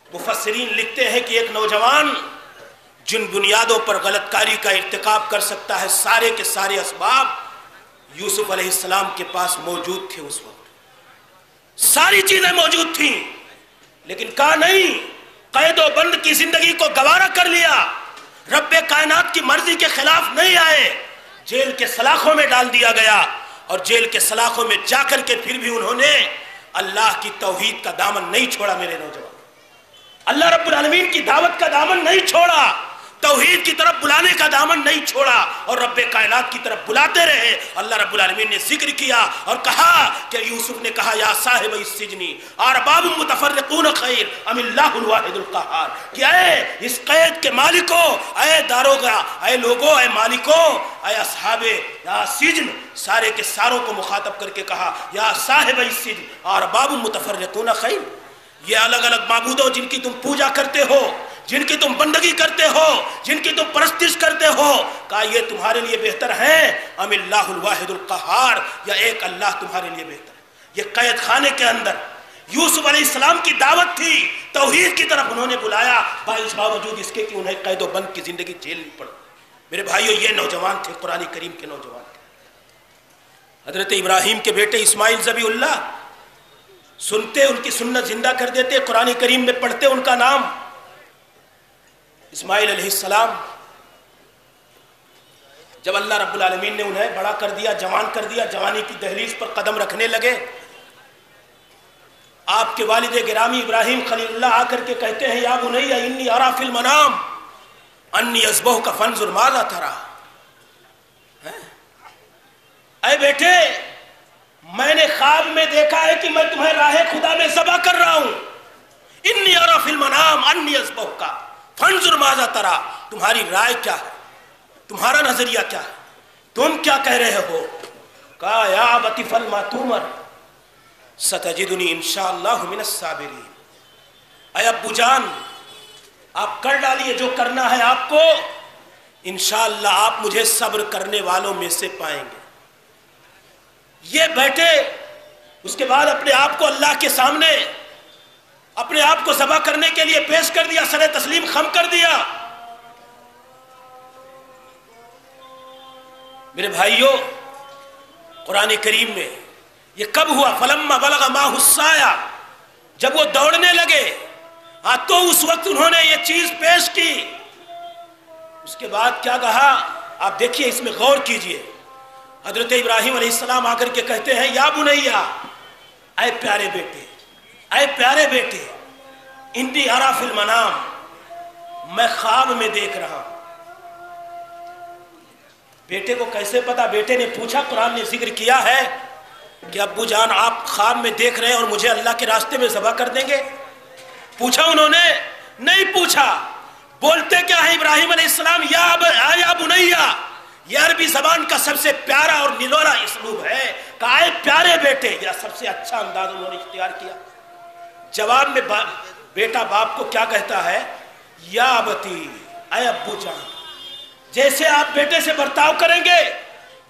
مفسرین لکھتے ہیں کہ ایک نوجوان جن بنیادوں پر غلط کاری کا ارتکاب کر سکتا ہے، سارے کے سارے اسباب یوسف علیہ السلام کے پاس موجود تھے، اس وقت ساری چیزیں موجود تھیں، لیکن کہا نہیں، قید و بند کی زندگی کو گوارا کر لیا، رب کائنات کی مرضی کے خلاف نہیں آئے، جیل کے سلاخوں میں ڈال دیا گیا، اور جیل کے سلاخوں میں جا کر کے پھر بھی انہوں نے اللہ کی توحید کا دامن نہیں چھوڑا۔ میرے نوجوان، اللہ رب العالمین کی دعوت کا دامن نہیں چھوڑا، توحید کی طرف بلانے کا دامن نہیں چھوڑا، اور رب کائنات کی طرف بلاتے رہے۔ اللہ رب العالمین نے ذکر کیا اور کہا کہ یوسف نے کہا یا صاحب السجن ارباب متفرقون خیر ام اللہ الواحد القہار، کہ اے اس قید کے مالکو، اے داروغہ، اے لوگو، اے مالکو، اے اصحاب یا سجن، سارے کے ساروں کو مخاطب کر کے کہا یا صاحب السجن ارباب متفرقون خیر، یہ الگ الگ معبودوں جن کی تم پوجا کرتے ہو، جن کی تم بندگی کرتے ہو، جن کی تم پرستش کرتے ہو، کہا یہ تمہارے لیے بہتر ہیں ام اللہ الواحد القہار، یا ایک اللہ تمہارے لیے بہتر ہے۔ یہ قید خانے کے اندر یوسف علیہ السلام کی دعوت تھی، توحید کی طرف انہوں نے بلایا، باوجود اس کے کہ انہیں قید و بند کی زندگی جھیلنی پڑ۔ میرے بھائیو، یہ نوجوان تھے، قرآن کریم کے نوجوان تھے۔ حضرت ابراہیم کے بیٹے اسماعیل ذبیح اللہ، سنتے ان کی سنت زندہ کر دیتے، قرآن کریم میں پڑھتے ان کا نام۔ اسماعیل علیہ السلام جب اللہ رب العالمین نے انہیں بڑا کر دیا، جوان کر دیا، جوانی کی دہلیز پر قدم رکھنے لگے، آپ کے والد گرامی ابراہیم خلیل اللہ آ کر کے کہتے ہیں یا بنی انی ارا فی المنام انی اذبحک فانظر ماذا تری، اے بیٹے میں نے خواب میں دیکھا ہے کہ میں تمہیں راہ خدا میں ذبح کر رہا ہوں، انی ارا فی المنام انی اذبحک فانظر ماذا تری، تمہاری رائے کیا ہے، تمہارا نظریہ کیا ہے، تم کیا کہہ رہے ہو؟ کہا یا ابت افعل ما تؤمر ستجدنی انشاءاللہ من الصابرین، اے ابو جان آپ کر ڈالیے جو کرنا ہے آپ کو، انشاءاللہ آپ مجھے صبر کرنے والوں میں سے پائیں گے۔ یہ بیٹے اس کے بعد اپنے آپ کو اللہ کے سامنے اپنے آپ کو ذبح کرنے کے لیے پیش کر دیا، سر تسلیم خم کر دیا۔ میرے بھائیوں، قرآن کریم میں یہ کب ہوا؟ فلما بلغ معہ السعی، جب وہ دوڑنے لگے تو اس وقت انہوں نے یہ چیز پیش کی۔ اس کے بعد کیا کہا آپ دیکھیے، اس میں غور کیجئے۔ حضرت ابراہیم علیہ السلام آ کر کے کہتے ہیں یا بنیا، اے پیارے بیٹے، اے پیارے بیٹے، انی ارا فی المنام، میں خواب میں دیکھ رہا ہوں۔ بیٹے کو کیسے پتا؟ بیٹے نے پوچھا، قرآن نے ذکر کیا ہے کہ ابو جان آپ خواب میں دیکھ رہے ہیں اور مجھے اللہ کے راستے میں ذبح کر دیں گے؟ پوچھا انہوں نے؟ نہیں پوچھا۔ بولتے کیا ہے ابراہیم علیہ السلام؟ یا بنیا، یہ عربی زبان کا سب سے پیارا اور نلولا اسلوب ہے، کہا اے پیارے بیٹے، یہ سب سے اچھا انداز انہوں نے اختیار کیا۔ جواب میں بیٹا باپ کو کیا کہتا ہے؟ یا ابتی، اے ابو جان۔ جیسے آپ بیٹے سے برتاؤ کریں گے،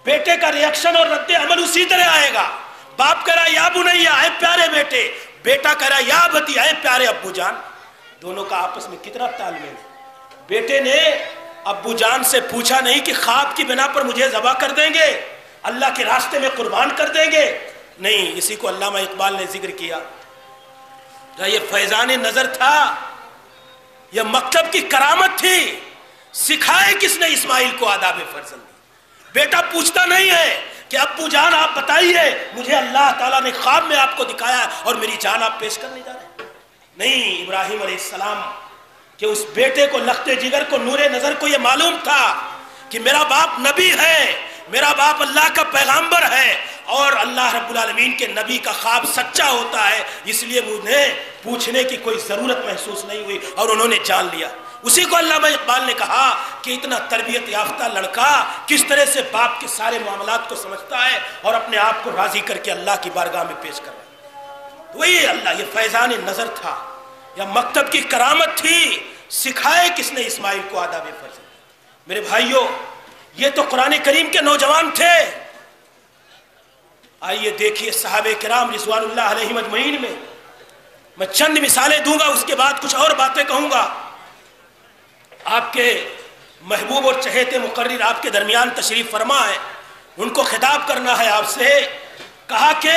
بیٹے کا ریاکشن اور رد عمل اسی طرح آئے گا۔ باپ کہہ رہا یا بنیا، اے پیارے بیٹے، بیٹا کہہ رہا یا ابتی، اے پیارے ابو جان۔ دونوں کا آپس میں کتنا تال میل ہے۔ بیٹے نے ابو جان سے پوچھا نہیں کہ خواب کی بنا پر مجھے ذبح کر دیں گے، اللہ کے راستے میں قربان کر دیں گے، نہیں، اسی کو علامہ اقبال نے ذکر کیا۔ یہ فیضان نظر تھا، یہ مکتب کی کرامت تھی، سکھائے کس نے اسماعیل کو آداب فرزند؟ بیٹا پوچھتا نہیں ہے کہ ابو جان آپ بتائیے، مجھے اللہ تعالیٰ نے خواب میں آپ کو دکھایا اور میری جان آپ پیش کرنے جا رہے ہیں۔ نہیں، ابراہیم علیہ السلام کہ اس بیٹے کو، لخت جگر کو، نور نظر کو یہ معلوم تھا کہ میرا باپ نبی ہے، میرا باپ اللہ کا پیغامبر ہے، اور اللہ رب العالمین کے نبی کا خواب سچا ہوتا ہے، اس لیے انہیں پوچھنے کی کوئی ضرورت محسوس نہیں ہوئی اور انہوں نے جان لیا۔ اسی کو علامہ اقبال نے کہا کہ اتنا تربیت یافتہ لڑکا کس طرح سے باپ کے سارے معاملات کو سمجھتا ہے اور اپنے آپ کو راضی کر کے اللہ کی بارگاہ میں پیش کر رہا ہے. وہی اللہ، یہ فیضان نظر تھا یا مکتب کی کرامت تھی. سکھائے کس نے اسماعیل کو آداب فرض؟ میرے بھائیوں، یہ تو قرآن کریم کے نوجوان تھے. آئیے دیکھیے صحابہ کرام رضوان اللہ علیہم اجمعین میں چند مثالیں دوں گا، اس کے بعد کچھ اور باتیں کہوں گا. آپ کے محبوب اور چہیتے مقرر آپ کے درمیان تشریف فرما ہے، ان کو خطاب کرنا ہے آپ سے. کہا کہ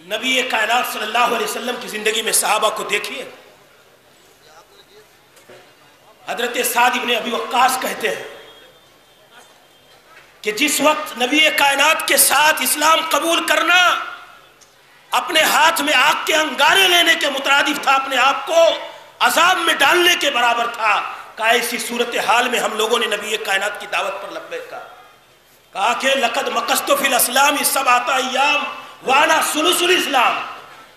نبی کائنات صلی اللہ علیہ وسلم کی زندگی میں صحابہ کو دیکھیے. حضرت سعد ابن ابی وقاص کہتے ہیں کہ جس وقت نبی کائنات کے ساتھ اسلام قبول کرنا اپنے ہاتھ میں آگ کے انگارے لینے کے مترادف تھا، اپنے آپ کو عذاب میں ڈالنے کے برابر تھا. کہا ایسی صورتحال میں ہم لوگوں نے نبی کائنات کی دعوت پر لبیک کہا کہ لقد مکثت فی الاسلام 7 ایام وانا ثلث الاسلام.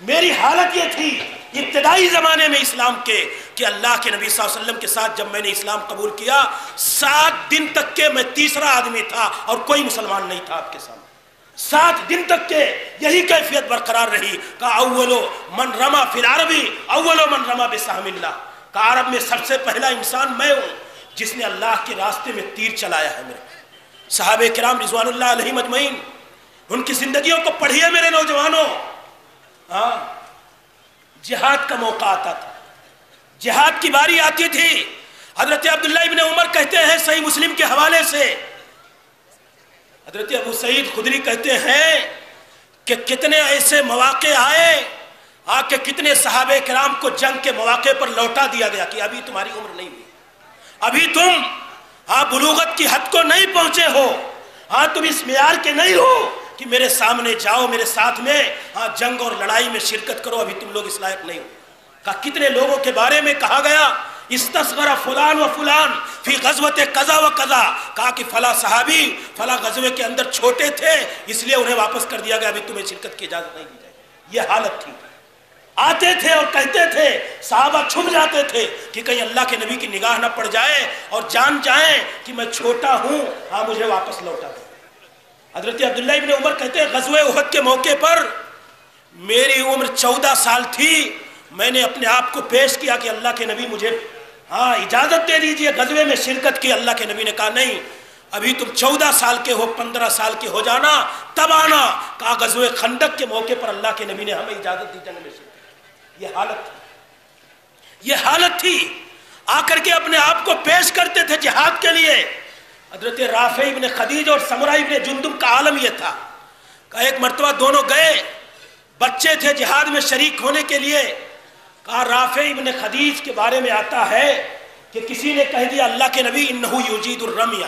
میری حالت یہ تھی ابتدائی زمانے میں اسلام کے کہ اللہ کے نبی صلی اللہ علیہ وسلم کے ساتھ جب میں نے اسلام قبول کیا 7 دن تک کے میں تیسرا آدمی تھا اور کوئی مسلمان نہیں تھا آپ کے سامنے. 7 دن تک کے یہی کیفیت برقرار رہی. کہا اولو من رما فی العربی اولو من رما بسہم اللہ. کہا عرب میں سب سے پہلا انسان میں ہوں جس نے اللہ کے راستے میں تیر چلایا ہے. میرے صحابہ کرام رضوان اللہ علیہم اجمعین، ان کی زندگیوں کو پڑھیے میرے نوجوانوں. ہاں، جہاد کا موقع آتا تھا، جہاد کی باری آتی تھی. حضرت عبداللہ ابن عمر کہتے ہیں صحیح مسلم کے حوالے سے، حضرت ابو سعید خدری کہتے ہیں کہ کتنے ایسے مواقع آئے کہ کتنے صحابہ کرام کو جنگ کے مواقع پر لوٹا دیا گیا کہ ابھی تمہاری عمر نہیں ہوئی، ابھی تم بلوغت کی حد کو نہیں پہنچے ہو، تم اس معیار کے نہیں ہو کہ میرے سامنے جاؤ، میرے ساتھ میں جنگ اور لڑائی میں شرکت کرو، ابھی تم لوگ اس لائق نہیں ہو. کہا کتنے لوگوں کے بارے میں کہا گیا استصغر فلان و فلان فی غزوت قضا و قضا. کہا کہ فلاں صحابی فلاں غزوے کے اندر چھوٹے تھے اس لیے انہیں واپس کر دیا گیا، ابھی تمہیں شرکت کی اجازت نہیں دی جائے. یہ حالت تھی. آتے تھے اور کہتے تھے، صحابہ چھپ جاتے تھے کہ کہیں اللہ کے نبی کی نگاہ نہ پڑ جائے اور جان جائیں کہ میں چھوٹا ہوں، مجھے واپس لوٹا دیں. حضرت عبداللہ ابن عمر کہتے ہیں غزوہ احد کے موقع پر میری عمر 14 سال تھی، میں نے اپنے آپ کو پیش کیا کہ اللہ کے نبی مجھے اجازت دے دیجئے غزوے میں شرکت کی. اللہ کے نبی نے کہا نہیں، ابھی تم 14 سال کے ہو، 15 سال کے ہو جانا تب آنا. کہا غزوہ خندق کے موقع پر اللہ کے نبی نے ہمیں اجازت دی جنگ میں شرکت. یہ حالت تھی، یہ حالت تھی. آ کر کے اپنے آپ کو پیش کرتے تھے جہاد کے لیے. حضرت رافع ابن خدیج اور سمرہ ابن جندب کا عالم یہ تھا کہ ایک مرتبہ دونوں گئے، بچے تھے جہاد میں شریک ہونے کے لیے. کہا رافع ابن خدیج کے بارے میں آتا ہے کہ کسی نے کہہ دیا اللہ کے نبی انہو یجید الرمیہ،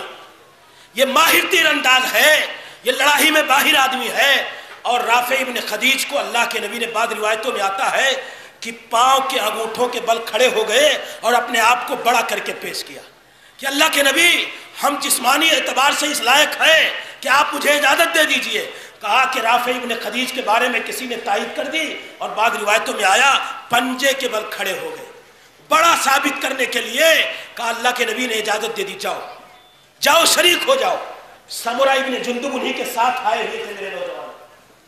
یہ ماہر تیر انداز ہے، یہ لڑائی میں باہر آدمی ہے. اور رافع ابن خدیج کو اللہ کے نبی نے بعض روایتوں میں آتا ہے کہ پاؤں کے انگوٹھوں کے بل کھڑے ہو گئے اور اپنے آپ کو بڑا کر کے پیش کیا کہ اللہ کے نبی ہم جسمانی اعتبار سے اس لائق ہیں کہ آپ مجھے اجازت دے دیجئے. کہا کہ رافع ابن خدیج کے بارے میں کسی نے تائید کر دی اور بعض روایتوں میں آیا پنجے کے بل کھڑے ہو گئے. بڑا ثابت کرنے کے لیے کہا اللہ کے نبی نے اجازت دے دی، جاؤ جاؤ شریک ہو جاؤ. سمرہ ابن جندب انہی کے ساتھ آئے ہوئے تھے میرے نوجوان.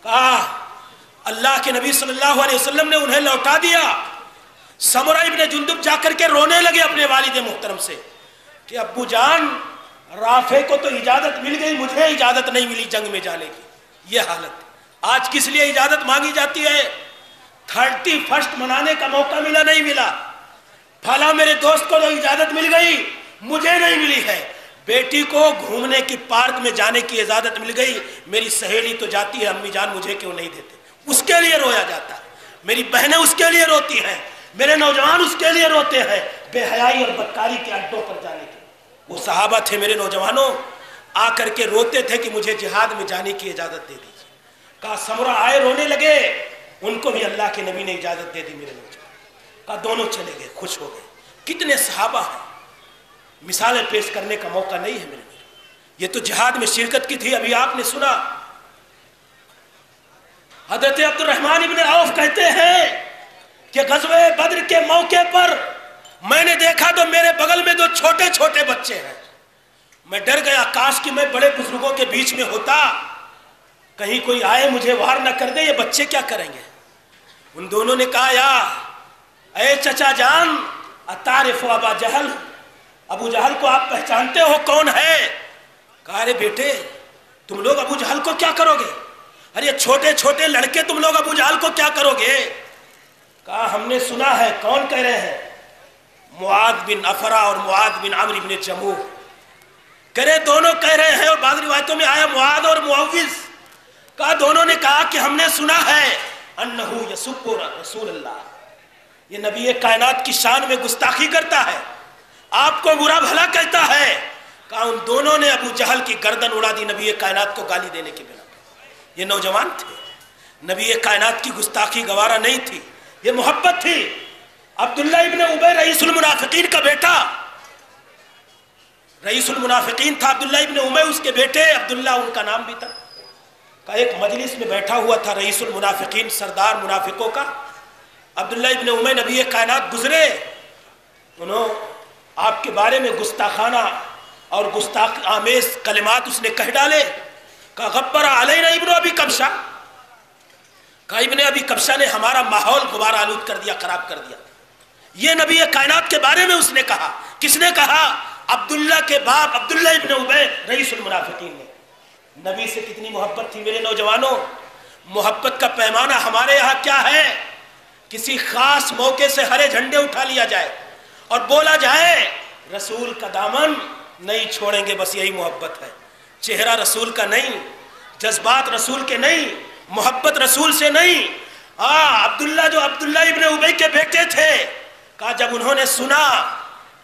کہا اللہ کے نبی صلی اللہ علیہ وسلم نے انہیں لوٹا دیا. سمرہ ابن جندب جا کر کے رونے لگے اپنے والد محترم سے کہ ابو جان رافع کو تو اجازت مل گئی، مجھے اجازت نہیں ملی جنگ میں جانے کی. یہ حالت. آج کس لیے اجازت مانگی جاتی ہے؟ 31 منانے کا موقع ملا نہیں ملا، پھلا میرے دوست کو تو اجازت مل گئی مجھے نہیں ملی ہے. بیٹی کو گھومنے کی پارک میں جانے کی اجازت مل گئی، میری سہیلی تو جاتی ہے، امی جان مجھے کیوں نہیں دیتے؟ اس کے لیے رویا جاتا ہے. میری بہنیں اس کے لیے روتی ہیں، میرے نوجوان اس کے لیے روتے ہیں بے حیائی اور بدکاری کے اڈوں پر جانے کے. وہ صحابہ تھے میرے نوجوانوں، آ کر کے روتے تھے کہ مجھے جہاد میں جانے کی اجازت دے دیجیے. کہا سمرہ آئے رونے لگے، ان کو بھی اللہ کے نبی نے اجازت دے دی میرے نوجوان. کہا دونوں چلے گئے، خوش ہو گئے. کتنے صحابہ ہیں، مثالیں پیش کرنے کا موقع نہیں ہے میرے. یہ تو جہاد میں شرکت کی تھی. ابھی آپ نے سنا حضرت عبد الرحمن ابن عوف کہتے ہیں کہ غزوہ بدر کے موقع پر میں نے دیکھا تو میرے بغل میں 2 چھوٹے چھوٹے بچے ہیں. میں ڈر گیا، کاش کہ میں بڑے بزرگوں کے بیچ میں ہوتا، کہیں کوئی آئے مجھے وار نہ کر دے، یہ بچے کیا کریں گے. ان دونوں نے کہا یا اے چچا جان اتعرف ابا جہل، ابو جہل کو آپ پہچانتے ہو کون ہے؟ کہا ارے بیٹے تم لوگ ابو جہل کو کیا کرو گے؟ ارے یہ چھوٹے چھوٹے لڑکے تم لوگ ابو جہل کو کیا کرو گے؟ کہا ہم نے سنا ہے. کون کہہ رہے ہیں؟ معاذ بن افرا اور معاذ بن عمرو بن جموح. کرے دونوں کہہ رہے ہیں، اور بعض روایتوں میں آیا معاذ اور معوذ. کہا دونوں نے کہا کہ ہم نے سنا ہے انہو یسب رسول اللہ، یہ نبی کائنات کی شان میں گستاخی کرتا ہے، آپ کو برا بھلا کہتا ہے. کہا ان دونوں نے ابو جہل کی گردن اڑا دی نبی کائنات کو گالی دینے کی بنا پر. یہ نوجوان تھے، نبی کائنات کی گستاخی گوارا نہیں تھی، یہ محبت تھی. عبداللہ ابن ابی رئیس المنافقین کا بیٹا، رئیس المنافقین تھا عبداللہ ابن ابی، اس کے بیٹے عبداللہ ان کا نام بھی تھا. کہ ایک مجلس میں بیٹھا ہوا تھا رئیس المنافقین، سردار منافقوں کا عبداللہ ابن ابی. نبی کائنات گزرے، انہوں آپ کے بارے میں گستاخانہ اور گستاخ آمیز کلمات اس نے کہہ ڈالے. کہا غبر علینا ابن ابی کبشہ، کہا ابن ابی کبشہ نے ہمارا ماحول غبار آلود کر دیا، خراب کر دیا. یہ نبی کائنات کے بارے میں اس نے کہا. کس نے کہا؟ عبداللہ کے باپ عبداللہ ابن ابی رئیس المنافقین نے. نبی سے کتنی محبت تھی میرے نوجوانوں. محبت کا پیمانہ ہمارے یہاں کیا ہے؟ کسی خاص موقع سے ہرے جھنڈے اٹھا لیا جائے اور بولا جائے رسول کا دامن نہیں چھوڑیں گے، بس یہی محبت ہے. چہرہ رسول کا نہیں، جذبات رسول کے نہیں، محبت رسول سے نہیں. عبداللہ جو عبداللہ ابن ابی کے بیٹے تھے، کہا جب انہوں نے سنا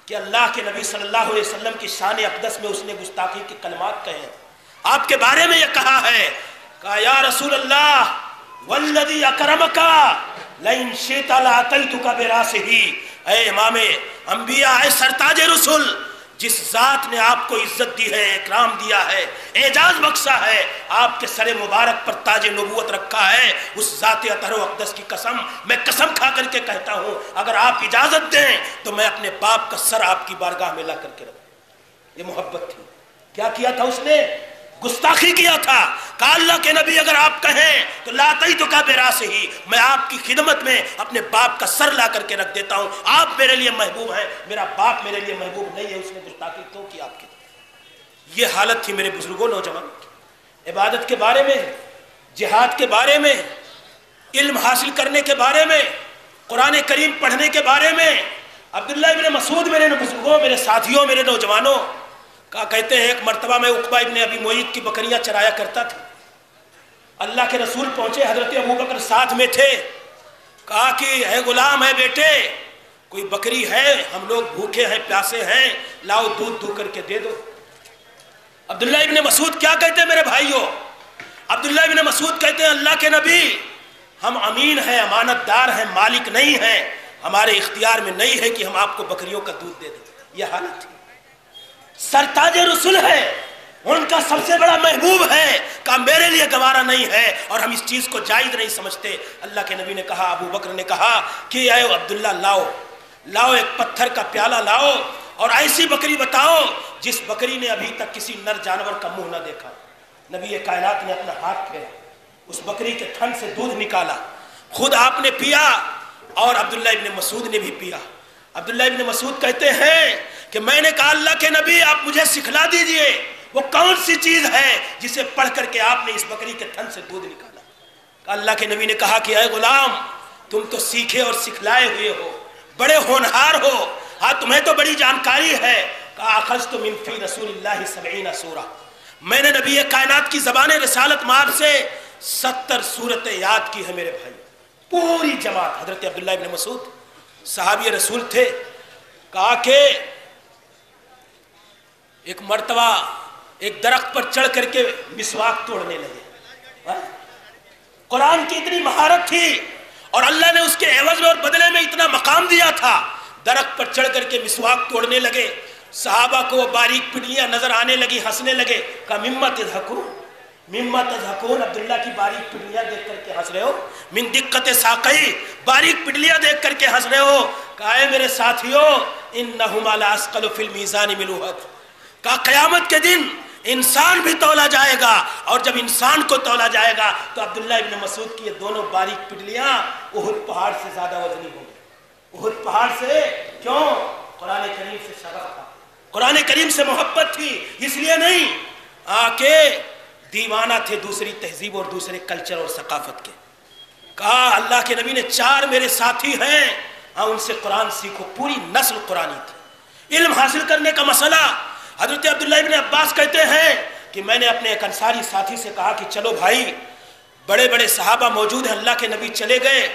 کہ اللہ کے نبی صلی اللہ علیہ وسلم کی شان اقدس میں اس نے گستاخی کے کلمات کہے، آپ کے بارے میں یہ کہا ہے، کہا یا رسول اللہ والذی اکرمک لئن شئت لاتیتک براسہ. اے امام انبیاء، اے سرتاج رسول، جس ذات نے آپ کو عزت دی ہے، اکرام دیا ہے، اعزاز بخشا ہے، آپ کے سر مبارک پر تاج نبوت رکھا ہے، اس ذات اطہر و اقدس کی قسم میں قسم کھا کر کے کہتا ہوں اگر آپ اجازت دیں تو میں اپنے باپ کا سر آپ کی بارگاہ میں لا کر کے رکھوں. یہ محبت تھی. کیا کیا تھا اس نے؟ گستاخی کیا تھا. کہا اللہ کے نبی اگر آپ کہیں تو لاتیتک براسہ، میں آپ کی خدمت میں اپنے باپ کا سر لا کر کے رکھ دیتا ہوں. آپ میرے لیے محبوب ہیں، میرا باپ میرے لیے محبوب نہیں ہے. اس نے گستاخی کیوں کی آپ کی؟ یہ حالت تھی میرے بزرگوں، نوجوانوں کی. عبادت کے بارے میں، جہاد کے بارے میں، علم حاصل کرنے کے بارے میں، قرآن کریم پڑھنے کے بارے میں عبداللہ ابن مسعود میرے بزرگوں، میرے ساتھیوں، میرے نوجوانوں کہتے ہیں ایک مرتبہ میں عقبہ ابن ابی معیط کی بکریاں چرایا کرتا تھا. اللہ کے رسول پہنچے، حضرت ابوبکر ساتھ میں تھے. کہا کہ اے غلام، اے بیٹے، کوئی بکری ہے، ہم لوگ بھوکے ہیں، پیاسے ہیں، لاؤ دودھ دو کر کے دے دو. عبداللہ ابن مسعود کیا کہتے ہیں میرے بھائیوں؟ عبداللہ ابن مسعود کہتے ہیں اللہ کے نبی ہم امین ہیں، امانت دار ہیں، مالک نہیں ہیں، ہمارے اختیار میں نہیں ہے کہ ہم آپ کو بکریوں کا دودھ دے دیں. یہ حالت تھی. سرتاج رسول ہے، ان کا سب سے بڑا محبوب ہے، کہا میرے لیے گوارا نہیں ہے اور ہم اس چیز کو جائز نہیں سمجھتے. اللہ کے نبی نے کہا، ابو بکر نے کہا کہ اے عبداللہ لاؤ ایک پتھر کا پیالہ لاؤ اور ایسی بکری بتاؤ جس بکری نے ابھی تک کسی نر جانور کا منہ نہ دیکھا. نبی کائنات نے اپنا ہاتھ پھیرا، اس بکری کے تھن سے دودھ نکالا، خود آپ نے پیا اور عبداللہ ابن مسعود نے بھی پیا. عبداللہ ابن مسعود کہتے ہیں کہ میں نے کہا اللہ کے نبی آپ مجھے سکھلا دیجئے وہ کون سی چیز ہے جسے پڑھ کر کے آپ نے اس بکری کے تھن سے دودھ نکالا. اللہ کے نبی نے کہا کہ اے غلام تم تو سیکھے اور سکھلائے ہوئے ہو، بڑے ہونہار ہو، ہاں تمہیں تو بڑی جانکاری ہے. کہا اخذت من فی رسول اللہ 70 سورہ، میں نے نبی کائنات کی زبان رسالت مار سے 70 سورتیں یاد کی ہے میرے بھائی. پوری جماعت. حضرت عبداللہ ابن مسعود صحابی رسول تھے. کہا کہ ایک مرتبہ ایک درخت پر چڑھ کر کے مسواک توڑنے لگے. قرآن کی اتنی مہارت تھی اور اللہ نے اس کے عوض میں اور بدلے میں اتنا مقام دیا تھا. درخت پر چڑھ کر کے مسواک توڑنے لگے. صحابہ کو وہ باریک پنڈلیاں نظر آنے لگی، ہنسنے لگے. کہا مما تضحکون، مما تضحکون، عبداللہ کی باریک پڈلیاں دیکھ کر کے ہنس رہے ہو؟ من دقت ساقی، باریک پڈلیاں دیکھ کر کے ہنس رہے ہو؟ کہا ہے میرے ساتھیو انہما لاثقل فی المیزان من احد، کہا قیامت کے دن انسان بھی تولا جائے گا، اور جب انسان کو تولا جائے گا تو عبداللہ ابن مسعود کی یہ دونوں باریک پڈلیاں احد پہاڑ سے زیادہ وزنی ہوں گی۔ احد پہاڑ سے کیوں؟ قرآن کریم سے شغف تھا، قرآن کریم سے محبت تھی، اس لیے نہیں آکے دیوانہ تھے دوسری تہذیب اور دوسرے کلچر اور ثقافت کے۔ کہا اللہ کے نبی نے 4 میرے ساتھی ہیں، ان سے قرآن سیکھو، پوری نسل قرآنی تھی۔ علم حاصل کرنے کا مسئلہ، حضرت عبداللہ ابن عباس کہتے ہیں کہ میں نے اپنے ایک انصاری ساتھی سے کہا کہ چلو بھائی، بڑے بڑے صحابہ موجود ہیں، اللہ کے نبی چلے گئے،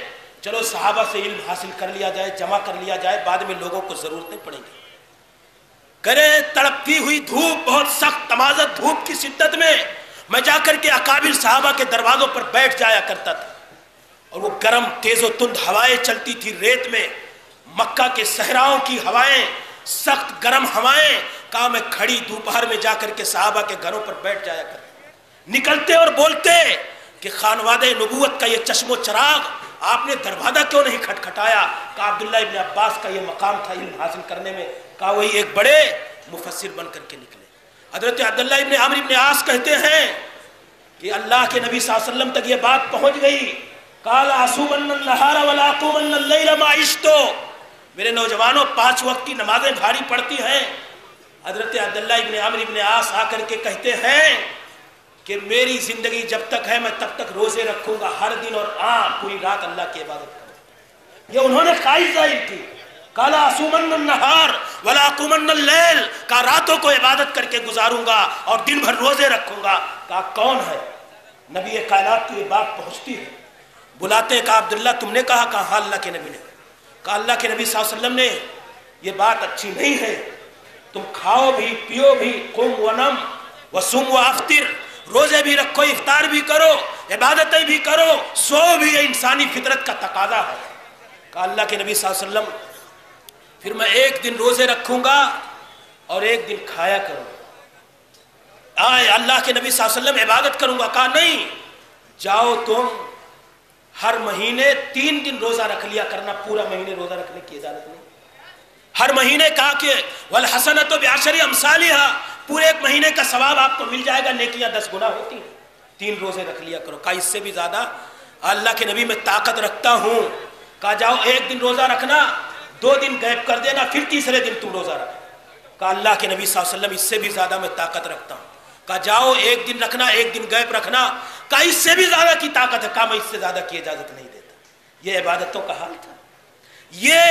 چلو صحابہ سے علم حاصل کر لیا جائے، جمع کر لیا جائے، بعد میں لوگوں کو ضرورتیں پڑیں گی۔ کرے تڑپتی ہوئی دھوپ، بہت سخت تمازت دھوپ کی شدت میں میں جا کر کے اکابر صحابہ کے دروازوں پر بیٹھ جایا کرتا تھا، اور وہ گرم تیز و تند ہوائیں چلتی تھی ریت میں، مکہ کے صحراؤں کی ہوائیں، سخت گرم ہوائیں۔ کہا میں کھڑی دوپہر میں جا کر کے صحابہ کے گھروں پر بیٹھ جایا کرتا، نکلتے اور بولتے کہ خانوادہ نبوت کا یہ چشم و چراغ آپ نے دروازہ کیوں نہیں کھٹکھٹایا؟ کہا عبداللہ ابن عباس کا یہ مقام تھا علم حاصل کرنے میں، کہا وہی ایک بڑے مفسر بن کر کے نکلے۔ حضرت عبداللہ ابن عمرو ابن عاص کہتے ہیں کہ اللہ کے نبی صلی اللہ علیہ وسلم تک یہ بات پہنچ گئی، قال اصومن النہار ولا اقومن اللیل ما عشت، میرے نوجوانوں 5 وقت کی نمازیں بھاری پڑتی ہیں۔ حضرت عبداللہ ابن عمرو ابن عاص آ کر کے کہتے ہیں کہ میری زندگی جب تک ہے میں تب تک روزے رکھوں گا، ہر دن اور پوری رات اللہ کی عبادت کروں۔ یہ انہوں نے خواہش ظاہر کی، قال اصومن النہار ولا اقومن اللیل، کہا راتوں کو عبادت کر کے گزاروں گا اور دن بھر روزے رکھوں گا۔ کہا کون ہے؟ نبی کائنات کی یہ بات پہنچتی ہے، بلاتے ہیں، کہا عبداللہ تم نے کہا؟ کہا ہاں اللہ کے نبی نے کہا۔ اللہ کے نبی صلی اللہ علیہ وسلم نے یہ بات اچھی نہیں ہے، تم کھاؤ بھی پیو بھی، قم ونم وصم وافطر، روزے بھی رکھو، افطار بھی کرو، عبادتیں بھی کرو، سو بھی، یہ انسانی فطرت کا تقاضا ہے۔ کہا اللہ کے نبی صلی اللہ علیہ وسلم پھر میں ایک دن روزے رکھوں گا اور ایک دن کھایا کروں گا، اللہ کے نبی صلی اللہ علیہ وسلم عبادت کروں گا۔ کہا نہیں، جاؤ تم ہر مہینے 3 دن روزہ رکھ لیا کرنا، پورا مہینے روزہ رکھنے کی اجازت نہیں۔ ہر مہینے کہا کہ والحسنۃ بعشر امثالھا، پورے ایک مہینے کا ثواب آپ کو مل جائے گا، نیکیاں 10 گنا ہوتی ہیں، 3 روزے رکھ لیا کرو۔ کہا اس سے بھی زیادہ اللہ کے نبی میں طاقت رکھتا ہوں۔ کہا جاؤ ایک دن روزہ رکھنا، 2 دن گیپ کر دینا، پھر تیسرے دن تم روزہ رکھنا۔ کہا اللہ کے نبی صلی اللہ علیہ وسلم اس سے بھی زیادہ میں طاقت رکھتا ہوں۔ کہا جاؤ ایک دن رکھنا، ایک دن گیپ رکھنا۔ کہا اس سے بھی زیادہ کی طاقت ہے۔ کہا میں اس سے زیادہ کی اجازت نہیں دیتا۔ یہ عبادتوں کا حال تھا، یہ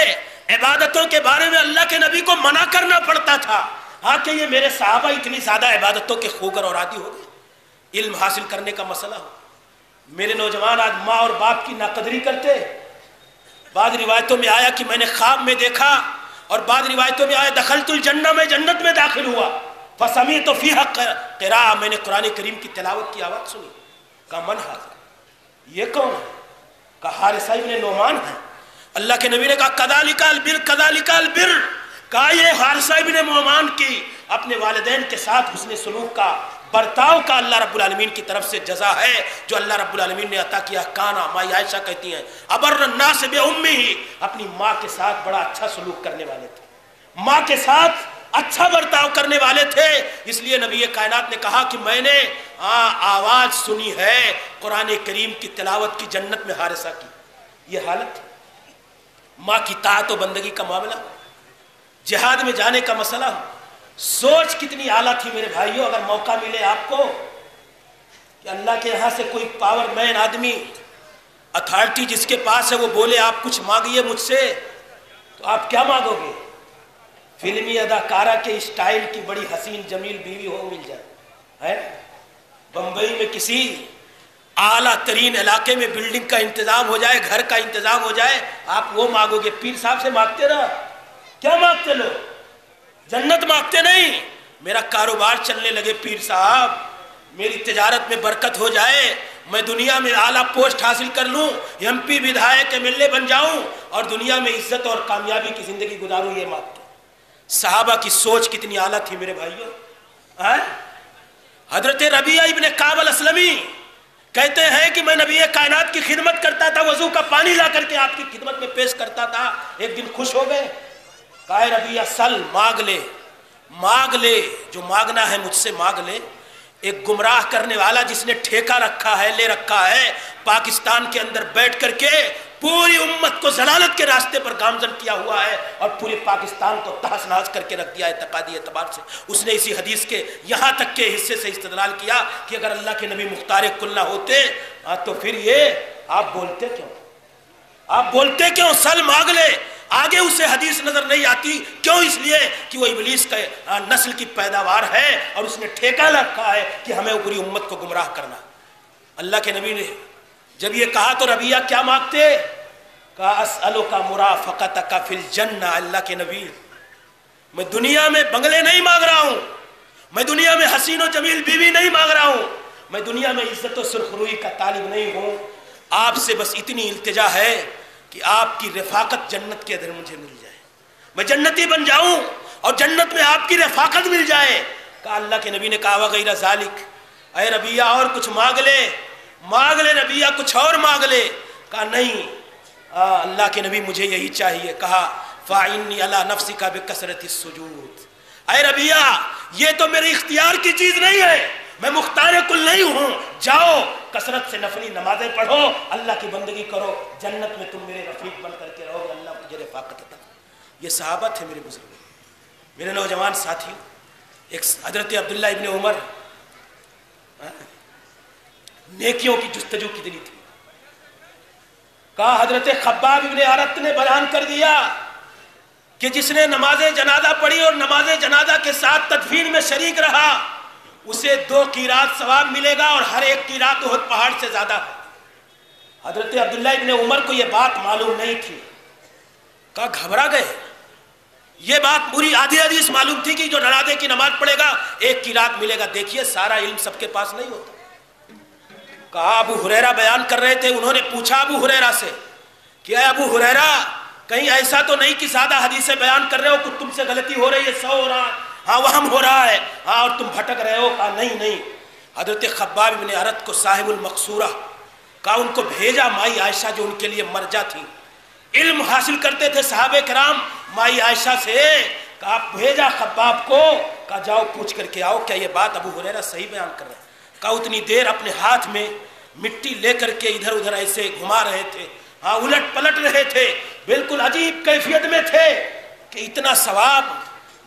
عبادتوں کے بارے میں اللہ کے نبی کو منع کرنا پڑتا تھا۔ ہاں کہ یہ میرے صحابہ اتنی زیادہ عبادتوں کے خوگر اور عادی ہو گئے، علم حاصل کرنے کا مسئلہ ہو۔ میرے نوجوان آج ماں اور باپ کی ناقدری کرتے۔ بعض روایتوں میں آیا کہ میں نے خواب میں دیکھا، اور بعض روایتوں میں آیا دخلت الجنہ، میں جنت میں داخل ہوا، فسمعت فیہا قراءۃ، میں نے قرآن کریم کی تلاوت کی آواز سنی۔ کہا من ھذا، یہ کون ہے؟ کہا حارثہ ابن نعمان ہے۔ اللہ کے نبی نے کہا کذالک البر، کذالک البر، کہا یہ حارثہ ابن نعمان کی اپنے والدین کے ساتھ حسن سلوک کا، برتاؤ کا اللہ رب العالمین کی طرف سے جزا ہے جو اللہ رب العالمین نے عطا کیا۔ کانا، ماں عائشہ کہتی ہیں، ابر الناس بامہ، اپنی ماں کے ساتھ بڑا اچھا سلوک کرنے والے تھے، ماں کے ساتھ اچھا برتاؤ کرنے والے تھے۔ اس لیے نبی کائنات نے کہا کہ میں نے آواز سنی ہے قرآن کریم کی تلاوت کی جنت میں حارثہ کی۔ یہ حالت تھی، ماں کی طاعت و بندگی کا معاملہ، جہاد میں جانے کا مسئلہ، سوچ کتنی اعلیٰ تھی میرے بھائیوں۔ اگر موقع ملے آپ کو کہ اللہ کے یہاں سے کوئی پاور مین آدمی، اتھارٹی جس کے پاس ہے، وہ بولے آپ کچھ مانگیے مجھ سے، تو آپ کیا مانگو گے؟ فلمی اداکارہ کے اسٹائل کی بڑی حسین جمیل بیوی ہو مل جائے ہے، بمبئی میں کسی اعلیٰ ترین علاقے میں بلڈنگ کا انتظام ہو جائے، گھر کا انتظام ہو جائے، آپ وہ مانگو گے؟ پیر صاحب سے مانگتے رہا، کیا مانگتے لوگ؟ جنت مانگتے نہیں، میرا کاروبار چلنے لگے پیر صاحب، میری تجارت میں برکت ہو جائے، میں دنیا میں اعلیٰ پوسٹ حاصل کر لوں، ایم پی ودھایک ایم ایل اے بن جاؤں اور دنیا میں عزت اور کامیابی کی زندگی گزاروں، یہ مانگتے۔ صحابہ کی سوچ کتنی اعلیٰ تھی میرے بھائیوں۔ حضرت ربیعہ ابن کعب الاسلمی کہتے ہیں کہ میں نبی کائنات کی خدمت کرتا تھا، وضو کا پانی لا کر کے آپ کی خدمت میں پیش کرتا تھا. ایک دن خوش ہو گئے، کہا ربیعہ سل، مانگ لے جو مانگنا ہے مجھ سے مانگ لے. ایک گمراہ کرنے والا جس نے ٹھیکہ لے رکھا ہے پاکستان کے اندر بیٹھ کر کے پوری امت کو ضلالت کے راستے پر گامزن کیا ہوا ہے اور پورے پاکستان کو تہس نہس کر کے رکھ دیا ہے اعتقادی اعتبار سے. اس نے اسی حدیث کے یہاں تک کے حصے سے استدلال کیا کہ اگر اللہ کے نبی مختار کل نہ ہوتے تو پھر یہ آپ بولتے کیوں سل مانگ لے. آگے اسے حدیث نظر نہیں آتی، کیوں؟ اس لیے کہ وہ ابلیس کا نسل کی پیداوار ہے اور اس نے ٹھیکہ رکھا ہے کہ ہمیں پوری امت کو گمراہ کرنا. اللہ کے نبی نے جب یہ کہا تو ربیعہ کیا مانگتے؟ کہا اسألک مرافقتک فی الجنہ. اللہ کے نبی میں دنیا میں بنگلے نہیں مانگ رہا ہوں، میں دنیا میں حسین و جمیل بیوی نہیں مانگ رہا ہوں، میں دنیا میں عزت و سرخروئی کا طالب نہیں ہوں. آپ سے بس اتنی التجا ہے کہ آپ کی رفاقت جنت کے اندر مجھے مل جائے، میں جنتی بن جاؤں اور جنت میں آپ کی رفاقت مل جائے. کہا اللہ کے نبی نے کہا وغیرہ ذالک، اے ربیعہ اور کچھ مانگ لے ربیعہ کچھ اور مانگ لے. کہا نہیں اللہ کے نبی مجھے یہی چاہیے. کہا فَإِنِّي عَلَى نَفْسِكَ بِكَثْرَةِ السُّجُودِ، اے ربیعہ یہ تو میرے اختیار کی چیز نہیں ہے، میں مختار کل نہیں ہوں. جاؤ کثرت سے نفلی نمازیں پڑھو، اللہ کی بندگی کرو، جنت میں تم میرے رفیق بن کر کے رہو گے، اللہ مجھے رفاقت عطا. یہ صحابہ تھے میرے بزرگ. میرے نوجوان ساتھی، ایک حضرت عبداللہ ابن عمر نیکیوں کی جستجو کی دلی تھی. کہا حضرت خباب ابن عرت نے بیان کر دیا کہ جس نے نماز جنازہ پڑھی اور نماز جنازہ کے ساتھ تدفین میں شریک رہا اسے 2 قیرات ثواب ملے گا اور ہر ایک قیرات احد پہاڑ سے زیادہ ہے. حضرت عبداللہ ابن عمر کو یہ بات معلوم نہیں تھی. کہا گھبرا گئے. یہ بات پوری آدھی حدیث معلوم تھی کہ جو جنازے کی نماز پڑھے گا 1 قیرات ملے گا. دیکھیے سارا علم سب کے پاس نہیں ہوتا. کہا ابو ہریرہ بیان کر رہے تھے. انہوں نے پوچھا ابو ہریرہ سے کہ اے ابو ہریرہ کہیں ایسا تو نہیں کہ سادہ حدیثیں بیان کر رہے ہو، کچھ تم سے غلطی ہو رہی ہے، سو ہو رہا ہے، ہاں وہم ہو رہا ہے، ہاں اور تم بھٹک رہے ہو؟ کہا نہیں. حضرت خباب ابن عرت کو صاحب المقصورہ کہا ان کو بھیجا مائی عائشہ جو ان کے لیے مرجع تھی، علم حاصل کرتے تھے صحابہ کرام مائی عائشہ سے. کہا بھیجا خباب کو، کہا جاؤ پوچھ کر کے آؤ کیا یہ بات ابو ہریرہ صحیح بیان کر رہے ہیں. کہا اتنی دیر اپنے ہاتھ میں مٹی لے کر کے ادھر ادھر ایسے گھما رہے تھے، ہاں الٹ پلٹ رہے تھے، بالکل عجیب کیفیت میں تھے کہ اتنا ثواب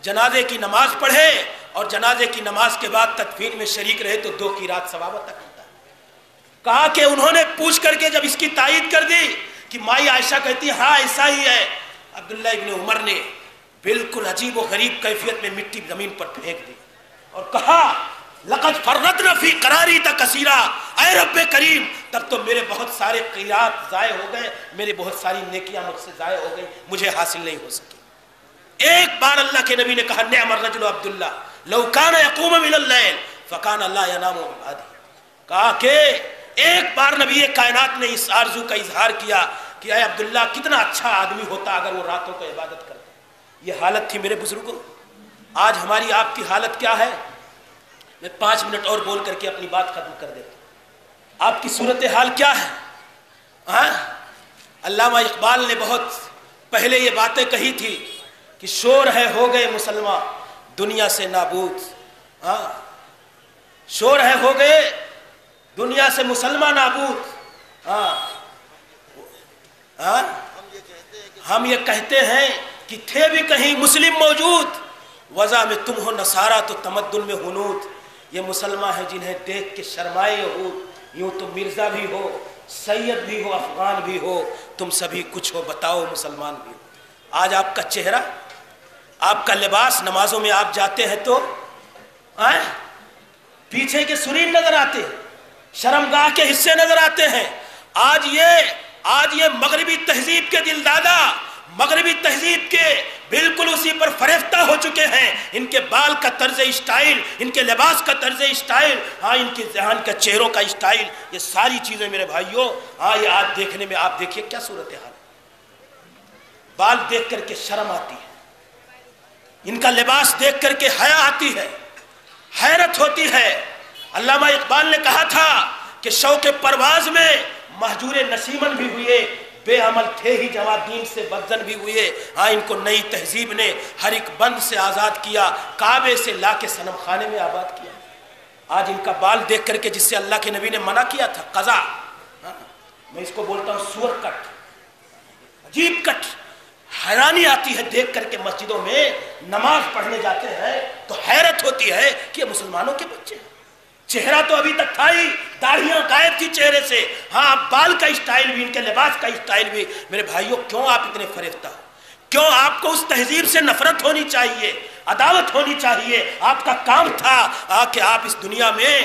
جنازے کی نماز پڑھے اور جنازے کی نماز کے بعد تدفین میں شریک رہے تو 2 قیرات ثواب عطا کرتا ہے. کہا کہ انہوں نے پوچھ کر کے جب اس کی تائید کر دی کہ مائی عائشہ کہتی ہاں ایسا ہی ہے، عبداللہ ابن عمر نے بالکل عجیب و غریب کیفیت میں مٹی زمین پر پھینک دی اور کہا لقد فرطنا فی قراریت کثیرا، اے رب کریم تب تو میرے بہت سارے قیرات ضائع ہو گئے، میرے بہت ساری نیکیاں مجھ سے ضائع ہو گئی، مجھے حاصل نہیں ہو سکی. ایک بار اللہ کے نبی نے کہا نعم الرجل عبداللہ لو کان یقوم من اللیل فکان لا ینام بعدہ. کہا کہ ایک بار نبی کائنات نے اس آرزو کا اظہار کیا کہ اے عبداللہ کتنا اچھا آدمی ہوتا اگر وہ راتوں کو عبادت کرتا. یہ حالت تھی میرے بزرگوں. آج ہماری آپ کی حالت کیا ہے؟ میں 5 منٹ اور بول کر کے اپنی بات ختم کر دیتا ہوں. آپ کی صورتحال کیا ہے؟ علامہ اقبال نے بہت پہلے یہ باتیں کہی تھی کہ شور ہے ہو گئے مسلمان دنیا سے نابود. شور ہے ہو گئے دنیا سے مسلمان نابود. ہم یہ کہتے ہیں کہ تھے بھی کہیں مسلم موجود، وضع میں تم ہو نصارہ تو تمدن میں ہنود. یہ مسلمان ہیں جنہیں دیکھ کے شرمائے یہود، یوں تو مرزا بھی ہو سید بھی ہو افغان بھی ہو تم سبھی کچھ ہو بتاؤ مسلمان بھی ہو. آج آپ کا چہرہ آپ کا لباس، نمازوں میں آپ جاتے ہیں تو پیچھے کے سرین نظر آتے ہیں، شرمگاہ کے حصے نظر آتے ہیں. آج یہ مغربی تہذیب کے دل دادا مغربی تہذیب کے بالکل اسی پر فریفتہ ہو چکے ہیں. ان کے بال کا طرز اسٹائل، ان کے لباس کا طرز اسٹائل، ان کے ذہن کا چہروں کا اسٹائل، یہ ساری چیزیں میرے بھائیوں یہ آج دیکھنے میں آپ دیکھیے کیا صورتحال. بال دیکھ کر کے شرم آتی ہے، ان کا لباس دیکھ کر کے حیا آتی ہے، حیرت ہوتی ہے. علامہ اقبال نے کہا تھا کہ شوق پرواز میں مہجور نسیمن بھی ہوئے، بے عمل تھے ہی جواں دین سے بدزن بھی ہوئے۔ ہاں ان کو نئی تہذیب نے ہر ایک بند سے آزاد کیا، کعبے سے لا کے صنم خانے میں آباد کیا۔ آج ان کا بال دیکھ کر کے جس سے اللہ کے نبی نے منع کیا تھا، قضا، میں اس کو بولتا ہوں سور کٹ، عجیب کٹ، حیرانی آتی ہے دیکھ کر کے مسجدوں میں نماز پڑھنے جاتے ہیں تو حیرت ہوتی ہے کہ یہ مسلمانوں کے بچے ہیں۔ چہرہ تو ابھی تک تھا ہی، داڑھیاں غائب تھی چہرے سے، ہاں بال کا اسٹائل بھی، ان کے لباس کا اسٹائل بھی۔ میرے بھائیوں کیوں آپ اتنے فریفتہ ہو؟ کیوں آپ کو اس تہذیب سے نفرت ہونی چاہیے، عداوت ہونی چاہیے؟ آپ کا کام تھا کہ آپ اس دنیا میں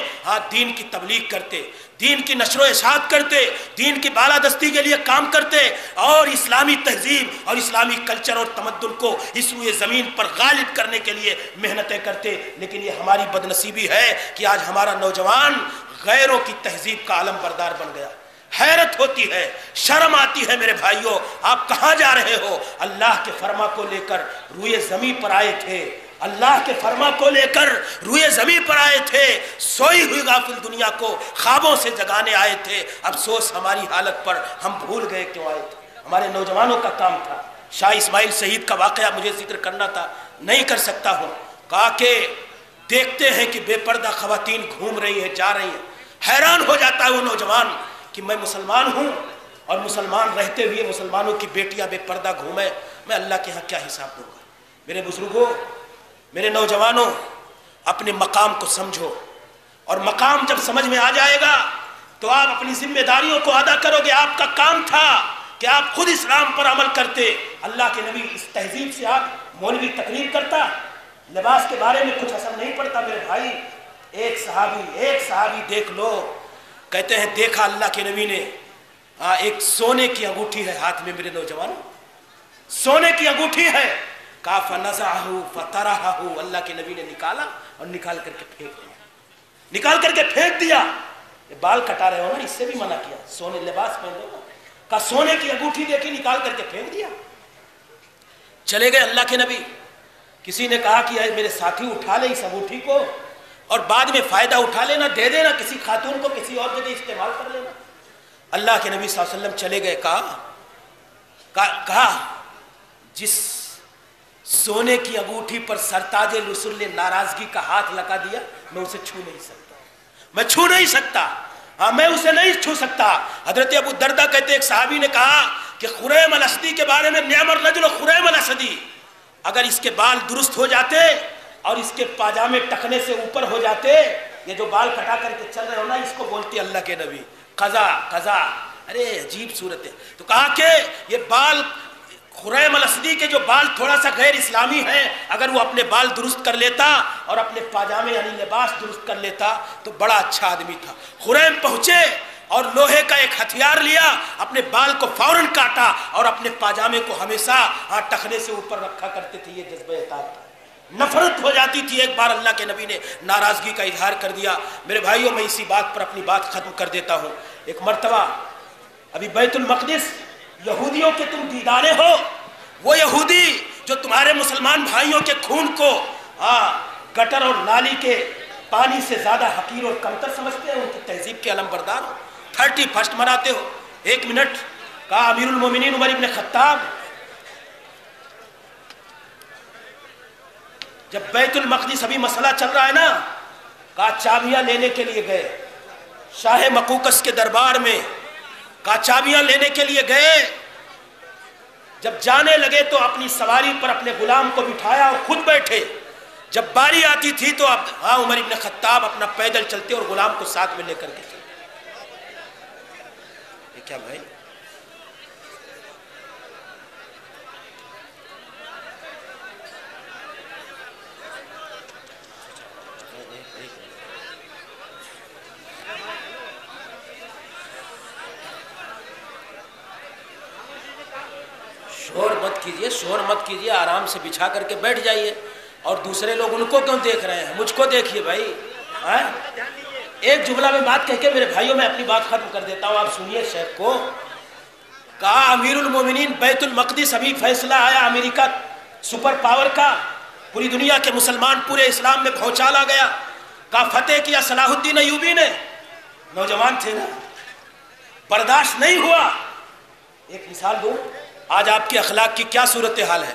دین کی تبلیغ کرتے، دین کی نشر و اشاعت کرتے، دین کی بالادستی کے لیے کام کرتے اور اسلامی تہذیب اور اسلامی کلچر اور تمدن کو اس روئے زمین پر غالب کرنے کے لیے محنتیں کرتے۔ لیکن یہ ہماری بدنصیبی ہے کہ آج ہمارا نوجوان غیروں کی تہذیب کا علم بردار بن گیا۔ حیرت ہوتی ہے، شرم آتی ہے میرے بھائیوں، آپ کہاں جا رہے ہو؟ اللہ کے فرما کو لے کر روئے زمین پر آئے تھے، اللہ کے فرما کو لے کر روئے زمین پر آئے تھے، سوئی ہوئی غافل دنیا کو خوابوں سے جگانے آئے تھے۔ افسوس ہماری حالت پر، ہم بھول گئے کیوں آئے تھے۔ ہمارے نوجوانوں کا کام تھا۔ شاہ اسماعیل شہید کا واقعہ مجھے ذکر کرنا تھا، نہیں کر سکتا ہوں۔ کہا کہ دیکھتے ہیں کہ بے پردہ خواتین گھوم رہی ہیں، جا رہی ہیں، حیران ہو جاتا ہے وہ نوجوان کہ میں مسلمان ہوں اور مسلمان رہتے ہوئے مسلمانوں کی بیٹیاں بے پردہ گھومیں، میں اللہ کے ہاں کیا حساب دوں گا؟ میرے بزرگوں، میرے نوجوانوں، اپنے مقام کو سمجھو، اور مقام جب سمجھ میں آ جائے گا تو آپ اپنی ذمہ داریوں کو ادا کرو گے۔ آپ کا کام تھا کہ آپ خود اسلام پر عمل کرتے۔ اللہ کے نبی اس تہذیب سے آپ مولوی تقریر کرتا، لباس کے بارے میں کچھ اثر نہیں پڑتا۔ میرے بھائی، ایک صحابی دیکھ لو، کہتے ہیں دیکھا اللہ کے نبی نے ایک سونے کی انگوٹھی ہے ہاتھ میں، میرے نوجوانوں سونے کی انگوٹھی ہے، کہا فنزعہ فطرحہ، اللہ کے نبی نے نکالا اور نکال کر کے پھینک دیا۔ یہ بال کٹا رہے ہو نا، اس سے بھی منع کیا، سونے لباس پہن لو نا، کہا سونے کی انگوٹھی دیکھی، نکال کر کے پھینک دیا۔ چلے گئے اللہ کے نبی، کسی نے کہا کہ میرے ساتھی اٹھا لے اس انگوٹھی کو اور بعد میں فائدہ اٹھا لینا، دے دینا کسی خاتون کو، کسی اور جگہ استعمال کر لینا۔ اللہ کے نبی صلی اللہ علیہ وسلم چلے گئے، کہا جس سونے کی انگوٹھی پر سرتاج رسول نے ناراضگی کا ہاتھ لگا دیا، میں اسے چھو نہیں سکتا، میں اسے نہیں چھو سکتا۔ حضرت ابو دردہ کہتے ایک صحابی نے کہا کہ خریم الاسدی کے بارے میں، نعم الرجل خریم الاسدی، اگر اس کے بال درست ہو جاتے اور اس کے پاجامے ٹکنے سے اوپر ہو جاتے، یہ جو بال کٹا کر کے چل رہے ہو نا، اس کو بولتے اللہ کے نبی قضا۔ ارے عجیب صورت ہے۔ تو کہا کہ یہ بال، خریم الاسدی کے جو بال تھوڑا سا غیر اسلامی ہیں، اگر وہ اپنے بال درست کر لیتا اور اپنے پاجامے یعنی لباس درست کر لیتا تو بڑا اچھا آدمی تھا۔ خریم پہنچے اور لوہے کا ایک ہتھیار لیا، اپنے بال کو فوراً کاٹا اور اپنے پاجامے کو ہمیشہ ٹخنے سے اوپر رکھا کرتے تھے۔ یہ جذبہ اطاعت تھا۔ نفرت ہو جاتی تھی، ایک بار اللہ کے نبی نے ناراضگی کا اظہار کر دیا۔ میرے بھائیوں، میں اسی بات پر اپنی بات ختم کر دیتا ہوں۔ ایک مرتبہ ابھی بیت المقدس، یہودیوں کے تم دیدارے ہو، وہ یہودی جو تمہارے مسلمان بھائیوں کے خون کو گٹر اور نالی کے پانی سے زیادہ حقیر اور کمتر سمجھتے ہیں، ان کی تہذیب کے علم بردار ہو، 31 مناتے ہو۔ ایک منٹ، کہا امیر المومنین عمر ابن خطاب جب بیت المقدس ابھی مسئلہ چل رہا ہے نا، کہا چابیاں لینے کے لیے گئے شاہ مقوقس کے دربار میں، کہا چابیاں لینے کے لیے گئے، جب جانے لگے تو اپنی سواری پر اپنے غلام کو بٹھایا اور خود بیٹھے۔ جب باری آتی تھی تو عمر ابن خطاب اپنا پیدل چلتے اور غلام کو ساتھ میں لے کر کے چلتے۔ یہ کیا بھائی؟ شور مت کیجئے، آرام سے بچھا کر کے بیٹھ جائیے، اور دوسرے لوگ ان کو کیوں دیکھ رہے ہیں؟ مجھ کو دیکھیے بھائی۔ ایک جملہ میں بات کہہ کے میرے بھائیوں میں اپنی بات ختم کر دیتا ہوں، آپ سنیے شیخ کو۔ کہا امیر المومنین بیت المقدس ابھی فیصلہ آیا امریکہ سپر پاور کا، پوری دنیا کے مسلمان پورے اسلام میں بھونچال آ گیا، کا فتح کیا صلاح الدین ایوبی نے، نوجوان تھے نا، برداشت نہیں ہوا۔ ایک مثال دوں، آج آپ کے اخلاق کی کیا صورتحال ہے۔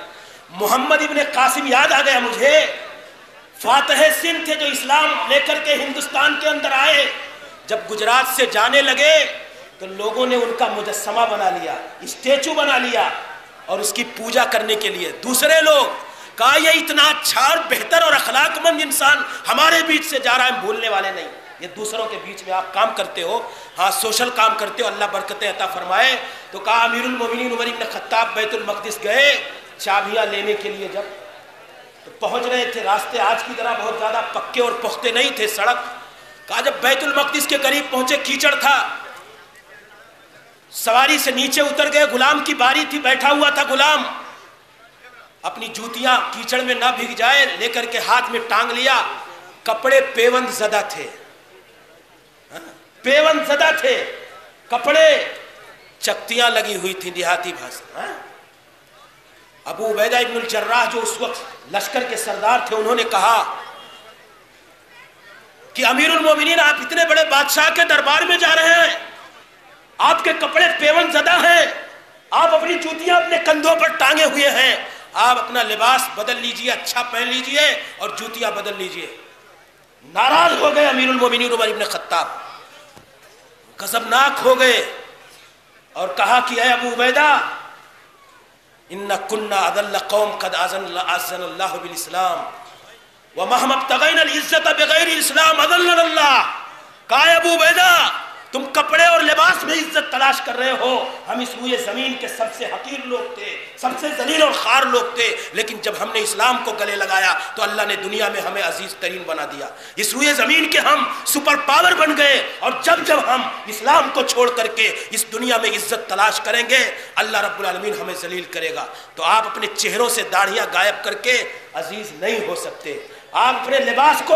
محمد ابن قاسم یاد آ گیا مجھے، فاتح سندھ تھے جو اسلام لے کر کے ہندوستان کے اندر آئے، جب گجرات سے جانے لگے تو لوگوں نے ان کا مجسمہ بنا لیا، اسٹیچو بنا لیا، اور اس کی پوجا کرنے کے لیے دوسرے لوگ کہا یہ اتنا اچھا اور بہتر اور اخلاق مند انسان ہمارے بیچ سے جا رہا ہے، ہم بھولنے والے نہیں۔ یہ دوسروں کے بیچ میں آپ کام کرتے ہو، ہاں سوشل کام کرتے ہو، اللہ برکتیں عطا فرمائے۔ تو کہا امیر المومنین عمر بن خطاب بیت المقدس گئے چابیاں لینے کے لیے، جب تو پہنچ رہے تھے، راستے آج کی طرح بہت زیادہ پکے اور پختے نہیں تھے، سڑک، کہا جب بیت المقدس کے قریب پہنچے کیچڑ تھا، سواری سے نیچے اتر گئے، غلام کی باری تھی، بیٹھا ہوا تھا غلام، اپنی جوتیاں کیچڑ میں نہ بھیگ جائے لے کر کے ہاتھ میں ٹانگ لیا، کپڑے پیوند زدہ تھے، پیوند زدہ تھے کپڑے، چکتیاں لگی ہوئی تھیں دیہاتی بھاشا۔ ابو عبیدہ ابن الجراح جو اس وقت لشکر کے سردار تھے، انہوں نے کہا کہ امیر المومنین آپ اتنے بڑے بادشاہ کے دربار میں جا رہے ہیں، آپ کے کپڑے پیون زدہ ہیں، آپ اپنی جوتیاں اپنے کندھوں پر ٹانگے ہوئے ہیں، آپ اپنا لباس بدل لیجئے، اچھا پہن لیجئے اور جوتیاں بدل لیجئے۔ ناراض ہو گئے امیر المومنین عمر بن خطاب، غضبناک ہو گئے اور کہا کہ اے ابو عبیدہ، ان كنا اذل قوم قد اعزنا اللہ بالاسلام ومهما ابتغينا العزت بغیر الاسلام اذلنا اللہ۔ کہا ابو عبیدہ تم کپڑے اور لباس میں عزت تلاش کر رہے ہو، ہم اس روئے زمین کے سب سے حقیر لوگ تھے، سب سے ذلیل اور خوار لوگ تھے، لیکن جب ہم نے اسلام کو گلے لگایا تو اللہ نے دنیا میں ہمیں عزیز ترین بنا دیا، اس روئے زمین کے ہم سپر پاور بن گئے، اور جب ہم اسلام کو چھوڑ کر کے اس دنیا میں عزت تلاش کریں گے اللہ رب العالمین ہمیں ذلیل کرے گا۔ تو آپ اپنے چہروں سے داڑھیاں غائب کر کے عزیز نہیں ہو سکتے، آپ اپنے لباس کو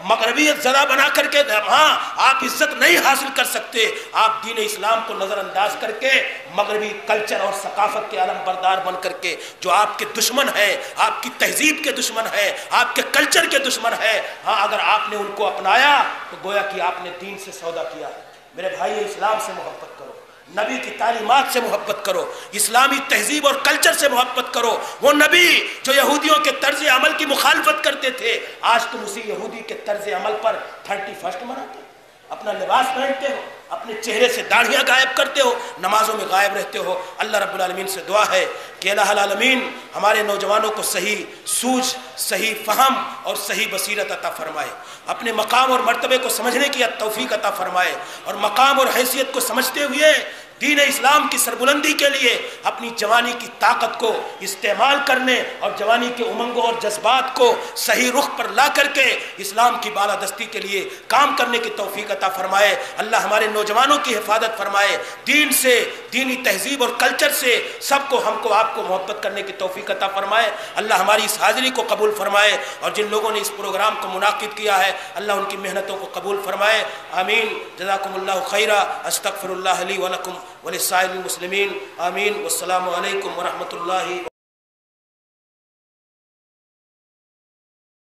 مغربیت زدہ بنا کر کے ہاں آپ عزت نہیں حاصل کر سکتے، آپ دین اسلام کو نظر انداز کر کے مغربی کلچر اور ثقافت کے علم بردار بن کر کے، جو آپ کے دشمن ہے، آپ کی تہذیب کے دشمن ہے، آپ کے کلچر کے دشمن ہے، ہاں اگر آپ نے ان کو اپنایا تو گویا کہ آپ نے دین سے سودا کیا ہے۔ میرے بھائی اسلام سے محبت کرو، نبی کی تعلیمات سے محبت کرو، اسلامی تہذیب اور کلچر سے محبت کرو۔ وہ نبی جو یہودیوں کے طرز عمل کی مخالفت کرتے تھے، آج تم اسی یہودی کے طرز عمل پر 31 مناتے ہو، اپنا لباس پہنتے ہو، اپنے چہرے سے داڑھیاں غائب کرتے ہو، نمازوں میں غائب رہتے ہو۔ اللہ رب العالمین سے دعا ہے کہ الہ العالمین ہمارے نوجوانوں کو صحیح سوچ، صحیح فہم اور صحیح بصیرت عطا فرمائے، اپنے مقام اور مرتبے کو سمجھنے کی توفیق عطا فرمائے، اور مقام اور حیثیت کو سمجھتے ہوئے دین اسلام کی سربلندی کے لیے اپنی جوانی کی طاقت کو استعمال کرنے اور جوانی کے امنگوں اور جذبات کو صحیح رخ پر لا کر کے اسلام کی بالادستی کے لیے کام کرنے کی توفیق عطا فرمائے۔ اللہ ہمارے نوجوانوں کی حفاظت فرمائے، دین سے، دینی تہذیب اور کلچر سے سب کو، ہم کو، آپ کو محبت کرنے کی توفیق عطا فرمائے۔ اللہ ہماری اس حاضری کو قبول فرمائے، اور جن لوگوں نے اس پروگرام کو منعقد کیا ہے اللہ ان کی محنتوں کو قبول فرمائے۔ آمین۔ جزاکم اللہ خیرا۔ استغفر اللہ لی ولکم ولسائر المسلمین۔ آمین۔ والسلام علیکم ورحمۃ اللہ۔